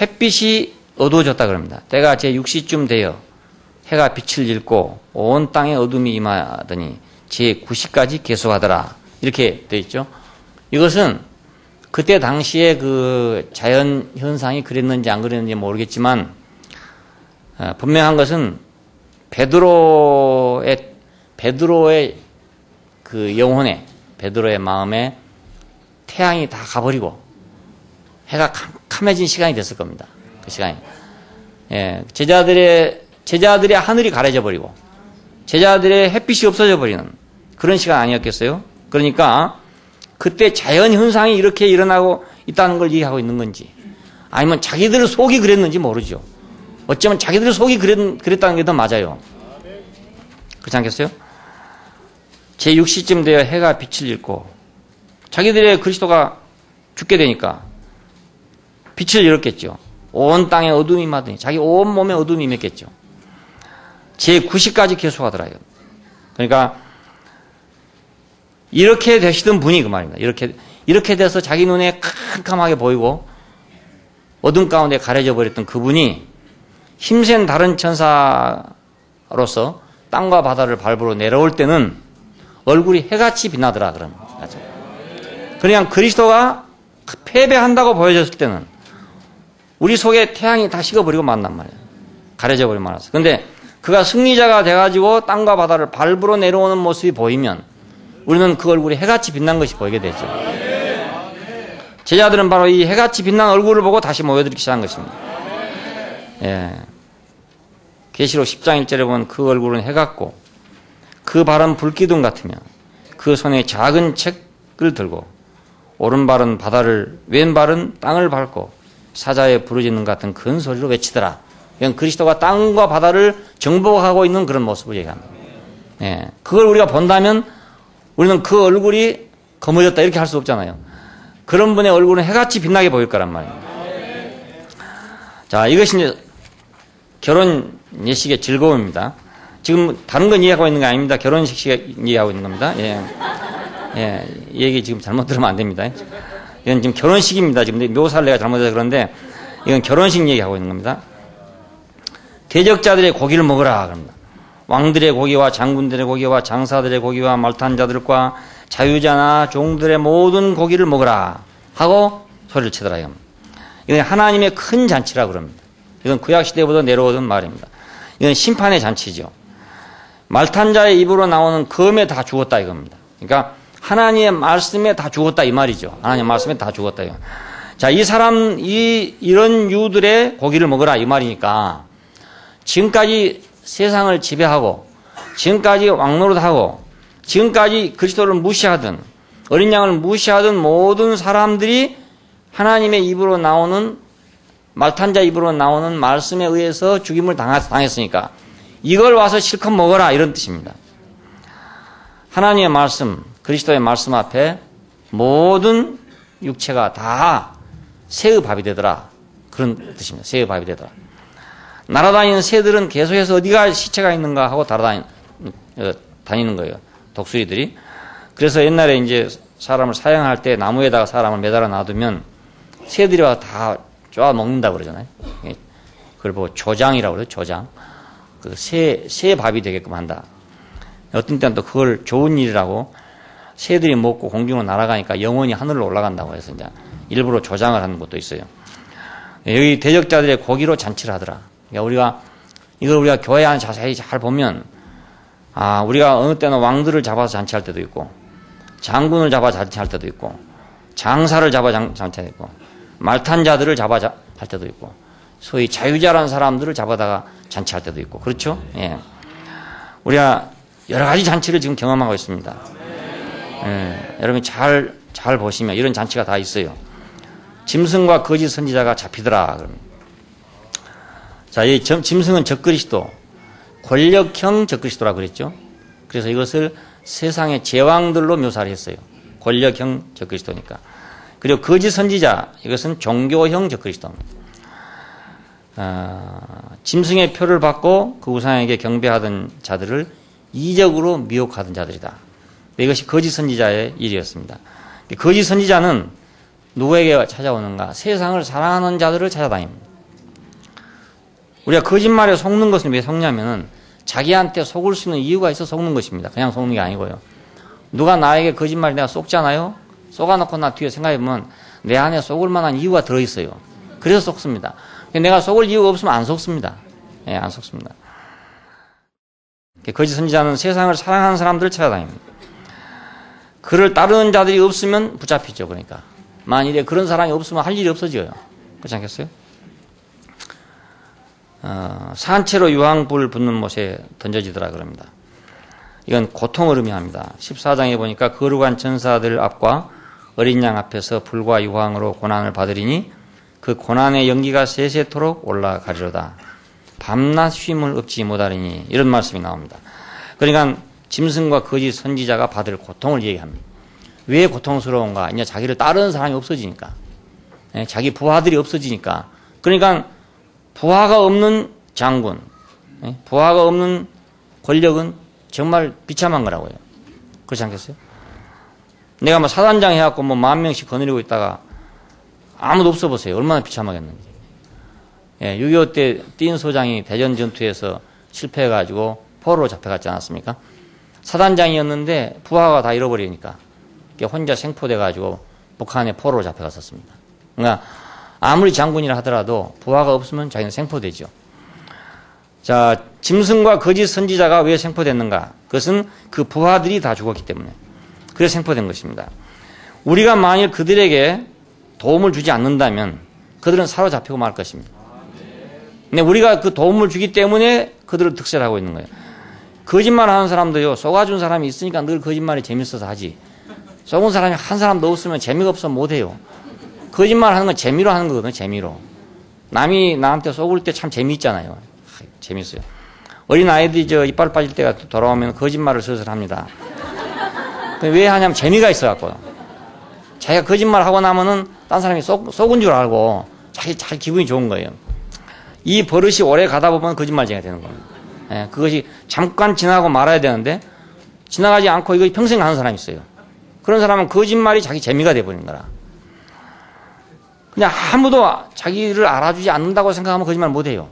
햇빛이 어두워졌다 그럽니다. 때가 제6시쯤 되어 해가 빛을 잃고 온 땅에 어둠이 임하더니 제9시까지 계속하더라. 이렇게 되어 있죠. 이것은 그때 당시에 그 자연 현상이 그랬는지 안 그랬는지 모르겠지만, 분명한 것은 베드로의 그 영혼에, 베드로의 마음에 태양이 다 가버리고 해가 캄캄해진 시간이 됐을 겁니다. 그 시간이. 예, 제자들의 하늘이 가려져 버리고 제자들의 햇빛이 없어져 버리는 그런 시간 아니었겠어요? 그러니까 그때 자연 현상이 이렇게 일어나고 있다는 걸 얘기하고 있는 건지, 아니면 자기들 속이 그랬는지 모르죠. 어쩌면 자기들 속이 그랬다는 게 더 맞아요. 그렇지 않겠어요? 제6시쯤 되어 해가 빛을 잃고 자기들의 그리스도가 죽게 되니까 빛을 잃었겠죠. 온 땅에 어둠이 임하더니 자기 온 몸에 어둠이 임했겠죠. 제9시까지 계속하더라요. 그러니까 이렇게 되시던 분이 그 말입니다. 이렇게 돼서 자기 눈에 캄캄하게 보이고 어둠 가운데 가려져 버렸던 그분이 힘센 다른 천사로서 땅과 바다를 밟으러 내려올 때는 얼굴이 해같이 빛나더라. 그냥 그리스도가 패배한다고 보여졌을 때는 우리 속에 태양이 다 식어버리고 만난 말이에요. 가려져 버리고 말았어요. 그런데 그가 승리자가 돼가지고 땅과 바다를 밟으러 내려오는 모습이 보이면 우리는 그 얼굴이 해같이 빛난 것이 보이게 되죠. 제자들은 바로 이 해같이 빛난 얼굴을 보고 다시 모여들기 시작한 것입니다. 예. 계시록 10장 1절에 보면 그 얼굴은 해 같고 그 발은 불기둥 같으며 그 손에 작은 책을 들고 오른발은 바다를 왼발은 땅을 밟고 사자의 부르짖는 같은 큰 소리로 외치더라. 이건 그리스도가 땅과 바다를 정복하고 있는 그런 모습을 얘기합니다. 예. 그걸 우리가 본다면 우리는 그 얼굴이 거머졌다 이렇게 할 수 없잖아요. 그런 분의 얼굴은 해같이 빛나게 보일 거란 말이에요. 자, 이것이 이제 결혼 예식의 즐거움입니다. 지금 다른 건 이해하고 있는 게 아닙니다. 결혼식 이해하고 있는 겁니다. 예. 예. 이 얘기 지금 잘못 들으면 안 됩니다. 이건 지금 결혼식입니다. 지금 묘사를 내가 잘못해서 그런데 이건 결혼식 얘기하고 있는 겁니다. 대적자들의 고기를 먹으라 그럽니다. 왕들의 고기와 장군들의 고기와 장사들의 고기와 말탄 자들과 자유자나 종들의 모든 고기를 먹으라 하고 소리를 치더라. 이건 하나님의 큰 잔치라 그럽니다. 이건 구약시대보다 내려오던 말입니다. 이건 심판의 잔치죠. 말탄 자의 입으로 나오는 검에 다 죽었다 이겁니다. 그러니까 하나님의 말씀에 다 죽었다 이 말이죠. 하나님의 말씀에 다 죽었다 이거. 자, 이런 유들의 고기를 먹으라 이 말이니까 지금까지 세상을 지배하고 지금까지 왕노릇하고 지금까지 그리스도를 무시하던 어린 양을 무시하던 모든 사람들이 하나님의 입으로 나오는 말탄자 입으로 나오는 말씀에 의해서 죽임을 당했으니까 이걸 와서 실컷 먹어라 이런 뜻입니다. 하나님의 말씀, 그리스도의 말씀 앞에 모든 육체가 다 새의 밥이 되더라. 그런 뜻입니다. 새의 밥이 되더라. 날아다니는 새들은 계속해서 어디가 시체가 있는가 하고 다니는 거예요. 독수리들이. 그래서 옛날에 이제 사람을 사형할 때 나무에다가 사람을 매달아 놔두면 새들이 와서 다 쪼아 먹는다 그러잖아요. 그걸 보고 조장이라고 그래요. 조장. 그 새 밥이 되게끔 한다. 어떤 때는 또 그걸 좋은 일이라고 새들이 먹고 공중으로 날아가니까 영원히 하늘로 올라간다고 해서 이제 일부러 조장을 하는 것도 있어요. 여기 대적자들의 고기로 잔치를 하더라. 그러니까 우리가 교회 안에 자세히 잘 보면, 우리가 어느 때는 왕들을 잡아서 잔치할 때도 있고, 장군을 잡아 잔치할 때도 있고, 장사를 잡아 잔치할 때도 있고, 말탄 자들을 잡아 할 때도 있고, 소위 자유자라는 사람들을 잡아다가 잔치할 때도 있고, 그렇죠? 예. 우리가 여러 가지 잔치를 지금 경험하고 있습니다. 예. 여러분 잘 보시면 이런 잔치가 다 있어요. 짐승과 거짓 선지자가 잡히더라. 자, 이 짐승은 적그리스도, 권력형 적그리스도라고 그랬죠. 그래서 이것을 세상의 제왕들로 묘사를 했어요. 권력형 적그리스도니까. 그리고 거짓 선지자, 이것은 종교형 적그리스도입니다. 짐승의 표를 받고 그 우상에게 경배하던 자들을 이적으로 미혹하던 자들이다. 이것이 거짓 선지자의 일이었습니다. 거짓 선지자는 누구에게 찾아오는가? 세상을 사랑하는 자들을 찾아다닙니다. 우리가 거짓말에 속는 것은 왜 속냐면은 자기한테 속을 수 있는 이유가 있어 속는 것입니다. 그냥 속는 게 아니고요. 누가 나에게 거짓말 내가 속잖아요? 속아놓고 나 뒤에 생각해보면 내 안에 속을 만한 이유가 들어있어요. 그래서 속습니다. 내가 속을 이유가 없으면 안 속습니다. 예, 안 속습니다. 거짓 선지자는 세상을 사랑하는 사람들을 찾아다닙니다. 그를 따르는 자들이 없으면 붙잡히죠. 그러니까 만일에 그런 사람이 없으면 할 일이 없어져요. 그렇지 않겠어요? 산채로 유황불 붙는 못에 던져지더라 그럽니다. 이건 고통을 의미합니다. 14장에 보니까 거룩한 천사들 앞과 어린 양 앞에서 불과 유황으로 고난을 받으리니 그 고난의 연기가 세세토록 올라가리로다. 밤낮 쉼을 얻지 못하리니 이런 말씀이 나옵니다. 그러니까 짐승과 거짓 선지자가 받을 고통을 얘기합니다. 왜 고통스러운가? 이제 자기를 따르는 사람이 없어지니까. 자기 부하들이 없어지니까. 그러니까 부하가 없는 장군, 부하가 없는 권력은 정말 비참한 거라고요. 그렇지 않겠어요? 내가 뭐 사단장 해갖고 뭐 10,000명씩 거느리고 있다가 아무도 없어 보세요. 얼마나 비참하겠는지. 6.25 때 띵 소장이 대전 전투에서 실패해가지고 포로로 잡혀갔지 않았습니까? 사단장이었는데 부하가 다 잃어버리니까 혼자 생포돼가지고 북한에 포로로 잡혀갔었습니다. 그러니까 아무리 장군이라 하더라도 부하가 없으면 자기는 생포되죠. 자, 짐승과 거짓 선지자가 왜 생포됐는가? 그것은 그 부하들이 다 죽었기 때문에. 그래서 생포된 것입니다. 우리가 만일 그들에게 도움을 주지 않는다면 그들은 사로잡히고 말 것입니다. 근데 우리가 그 도움을 주기 때문에 그들을 득세하고 있는 거예요. 거짓말 하는 사람도요, 속아준 사람이 있으니까 늘 거짓말이 재밌어서 하지. 속은 사람이 한 사람도 없으면 재미가 없어서 못해요. 거짓말 하는 건 재미로 하는 거거든요, 재미로. 남이 나한테 속을 때 참 재미있잖아요. 재밌어요. 어린 아이들이 이빨 빠질 때가 돌아오면 거짓말을 슬슬 합니다. 왜 하냐면 재미가 있어갖고요. 자기가 거짓말 하고 나면은 딴 사람이 속은 줄 알고 자기 기분이 좋은 거예요. 이 버릇이 오래 가다 보면 거짓말쟁이가 되는 거예요. 예, 그것이 잠깐 지나고 말아야 되는데 지나가지 않고 이거 평생 가는 사람이 있어요. 그런 사람은 거짓말이 자기 재미가 돼버리는 거라. 그냥 아무도 자기를 알아주지 않는다고 생각하면 거짓말 못해요.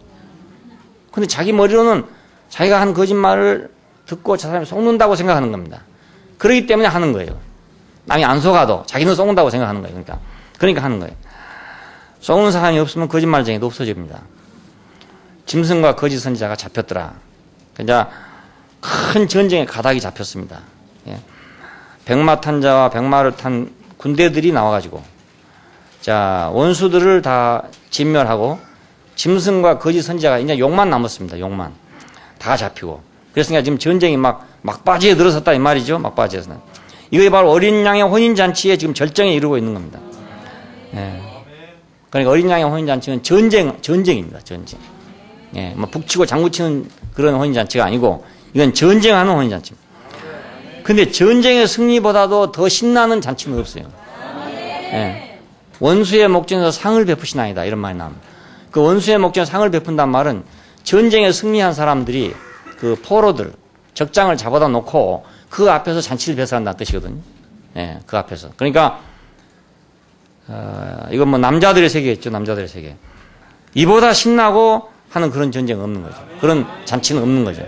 근데 자기 머리로는 자기가 한 거짓말을 듣고 저 사람이 속는다고 생각하는 겁니다. 그렇기 때문에 하는 거예요. 남이 안 속아도 자기는 속는다고 생각하는 거예요. 그러니까 하는 거예요. 속는 사람이 없으면 거짓말쟁이도 없어집니다. 짐승과 거짓 선지자가 잡혔더라. 이제 큰 전쟁의 가닥이 잡혔습니다. 백마 탄 자와 백마를 탄 군대들이 나와가지고 자 원수들을 다 진멸하고 짐승과 거짓 선지자가 이제 욕만 남았습니다. 욕만 다 잡히고 그랬으니까 지금 전쟁이 막바지에 들어섰다 이 말이죠. 막바지에서는 이게 바로 어린 양의 혼인 잔치에 지금 절정에 이르고 있는 겁니다. 그러니까 어린 양의 혼인 잔치는 전쟁입니다. 전쟁. 뭐 북치고 장구치는 그런 혼인 잔치가 아니고 이건 전쟁하는 혼인 잔치입니다. 근데 전쟁의 승리보다도 더 신나는 잔치는 없어요. 원수의 목전에서 상을 베푸시나이다 이런 말이 나옵니다. 그 원수의 목전에서 상을 베푼단 말은 전쟁에 승리한 사람들이 그 포로들 적장을 잡아다 놓고 그 앞에서 잔치를 베풀한다는 뜻이거든요. 예, 그 앞에서. 그러니까 이건 뭐 남자들의 세계였죠. 남자들의 세계. 이보다 신나고 하는 그런 전쟁은 없는 거죠. 그런 잔치는 없는 거죠.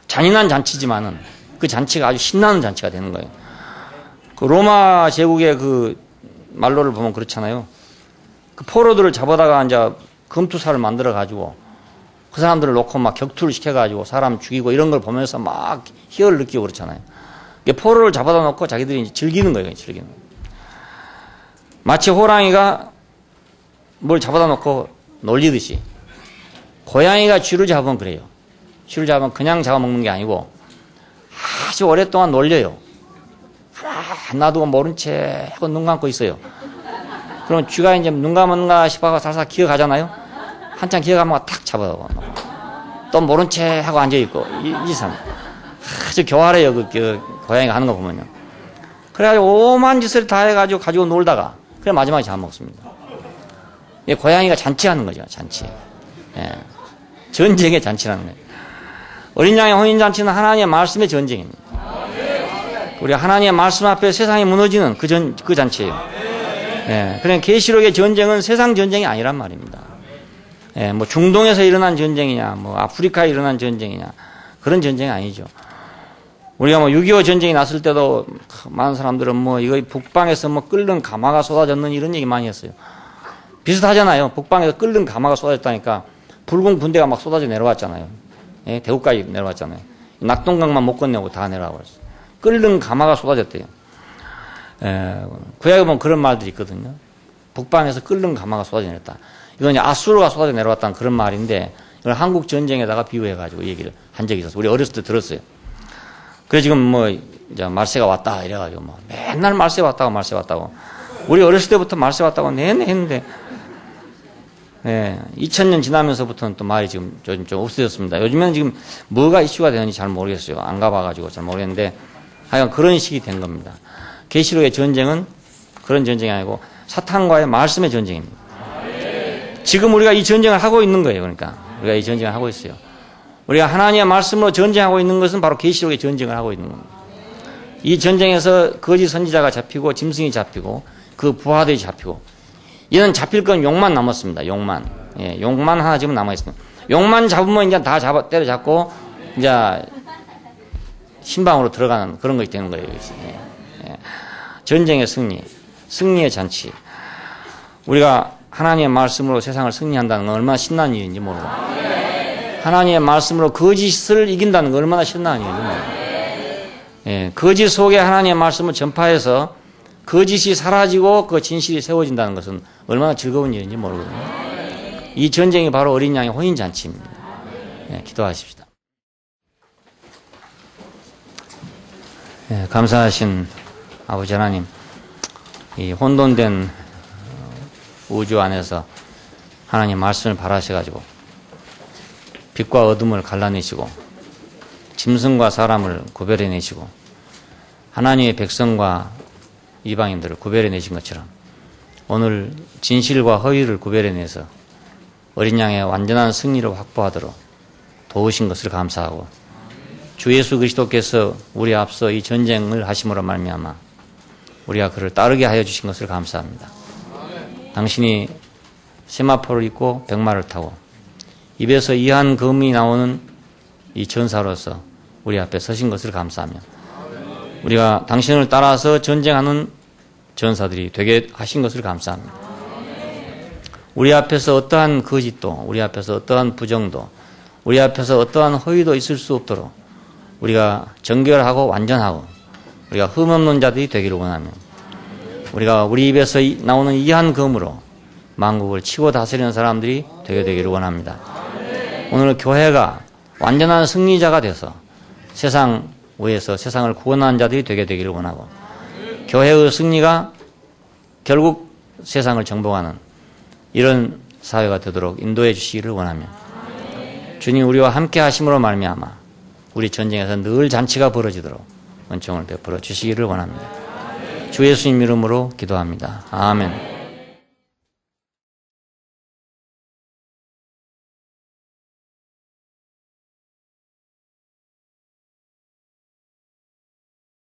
잔인한 잔치지만은 그 잔치가 아주 신나는 잔치가 되는 거예요. 그 로마 제국의 그 말로를 보면 그렇잖아요. 그 포로들을 잡아다가 이제 금투사를 만들어 가지고 그 사람들을 놓고 막 격투를 시켜 가지고 사람 죽이고 이런 걸 보면서 막 희열을 느끼고 그렇잖아요. 포로를 잡아다 놓고 자기들이 이제 즐기는 거예요. 즐기는 거예요. 마치 호랑이가 뭘 잡아다 놓고 놀리듯이 고양이가 쥐를 잡으면 그래요. 쥐를 잡으면 그냥 잡아먹는 게 아니고 아주 오랫동안 놀려요. 하나 놔두고 모른 채 하고 눈 감고 있어요. 그럼 쥐가 이제 눈 감았는가 싶어서 살살 기어가잖아요. 한참 기어가면 탁 잡아가고 또 모른 채 하고 앉아있고 이 사람 아주 교활해요. 그 고양이가 하는 거 보면요. 그래가지고 오만 짓을 다 해가지고 가지고 놀다가 그래 마지막에 잡아먹습니다. 고양이가 잔치하는 거죠. 잔치. 예. 전쟁의 잔치라는 거예요. 어린 양의 혼인잔치는 하나님의 말씀의 전쟁입니다. 우리가 하나님의 말씀 앞에 세상이 무너지는 그 잔치예요. 예. 그러니까 계시록의 전쟁은 세상 전쟁이 아니란 말입니다. 예. 뭐 중동에서 일어난 전쟁이냐, 뭐 아프리카에 일어난 전쟁이냐, 그런 전쟁이 아니죠. 우리가 뭐 6.25 전쟁이 났을 때도 많은 사람들은 뭐 이거 북방에서 뭐 끓는 가마가 쏟아졌는 이런 얘기 많이 했어요. 비슷하잖아요. 북방에서 끓는 가마가 쏟아졌다니까 붉은 군대가 막 쏟아져 내려왔잖아요. 예, 대구까지 내려왔잖아요. 낙동강만 못 건너고 다 내려와 버렸어요. 끓는 가마가 쏟아졌대요. 구약에 보면 그런 말들이 있거든요. 북방에서 끓는 가마가 쏟아져 내렸다. 이건 이제 아수르가 쏟아져 내려왔다는 그런 말인데 이걸 한국 전쟁에다가 비유해가지고 얘기를 한 적이 있었어요. 우리 어렸을 때 들었어요. 그래 지금 뭐 이제 말세가 왔다 이래가지고 뭐 맨날 말세 왔다고 말세 왔다고 우리 어렸을 때부터 말세 왔다고 내내 했는데 2000년 지나면서부터는 또 말이 지금 좀 없어졌습니다. 요즘에는 지금 뭐가 이슈가 되는지 잘 모르겠어요. 안 가봐가지고 잘 모르겠는데 하여간 그런 식이 된 겁니다. 계시록의 전쟁은 그런 전쟁이 아니고 사탄과의 말씀의 전쟁입니다. 지금 우리가 이 전쟁을 하고 있는 거예요. 그러니까 우리가 이 전쟁을 하고 있어요. 우리가 하나님의 말씀으로 전쟁하고 있는 것은 바로 계시록의 전쟁을 하고 있는 겁니다. 이 전쟁에서 거짓 선지자가 잡히고 짐승이 잡히고 그 부하들이 잡히고 이는 잡힐 건 용만 남았습니다. 용만. 예, 용만 하나 지금 남아있습니다. 용만 잡으면 이제 다 때려잡고 이제 신방으로 들어가는 그런 것이 되는 거예요. 예, 예. 전쟁의 승리, 승리의 잔치. 우리가 하나님의 말씀으로 세상을 승리한다는 건 얼마나 신나는 일인지 모르고 하나님의 말씀으로 거짓을 이긴다는 건 얼마나 신나는 일인지 모르고 예, 거짓 속에 하나님의 말씀을 전파해서 거짓이 사라지고 그 진실이 세워진다는 것은 얼마나 즐거운 일인지 모르거든요. 이 전쟁이 바로 어린 양의 혼인잔치입니다. 예, 기도하십시다. 예, 감사하신 아버지 하나님, 이 혼돈된 우주 안에서 하나님 말씀을 발하셔가지고 빛과 어둠을 갈라내시고 짐승과 사람을 구별해내시고 하나님의 백성과 이방인들을 구별해내신 것처럼 오늘 진실과 허위를 구별해내서 어린 양의 완전한 승리를 확보하도록 도우신 것을 감사하고 주 예수 그리스도께서 우리 앞서 이 전쟁을 하심으로 말미암아 우리가 그를 따르게 하여 주신 것을 감사합니다. 당신이 세마포를 입고 백마를 타고 입에서 이한 검이 나오는 이 전사로서 우리 앞에 서신 것을 감사하며 우리가 당신을 따라서 전쟁하는 전사들이 되게 하신 것을 감사합니다. 우리 앞에서 어떠한 거짓도, 우리 앞에서 어떠한 부정도, 우리 앞에서 어떠한 허위도 있을 수 없도록 우리가 정결하고 완전하고 우리가 흠없는 자들이 되기를 원하며 우리가 우리 입에서 나오는 이한 검으로 만국을 치고 다스리는 사람들이 되게 되기를 원합니다. 오늘 교회가 완전한 승리자가 돼서 세상 위에서 세상을 구원하는 자들이 되게 되기를 원하고 교회의 승리가 결국 세상을 정복하는 이런 사회가 되도록 인도해 주시기를 원하며 주님 우리와 함께 하심으로 말미암아 우리 전쟁에서 늘 잔치가 벌어지도록 은총을 베풀어 주시기를 원합니다. 주 예수님 이름으로 기도합니다. 아멘.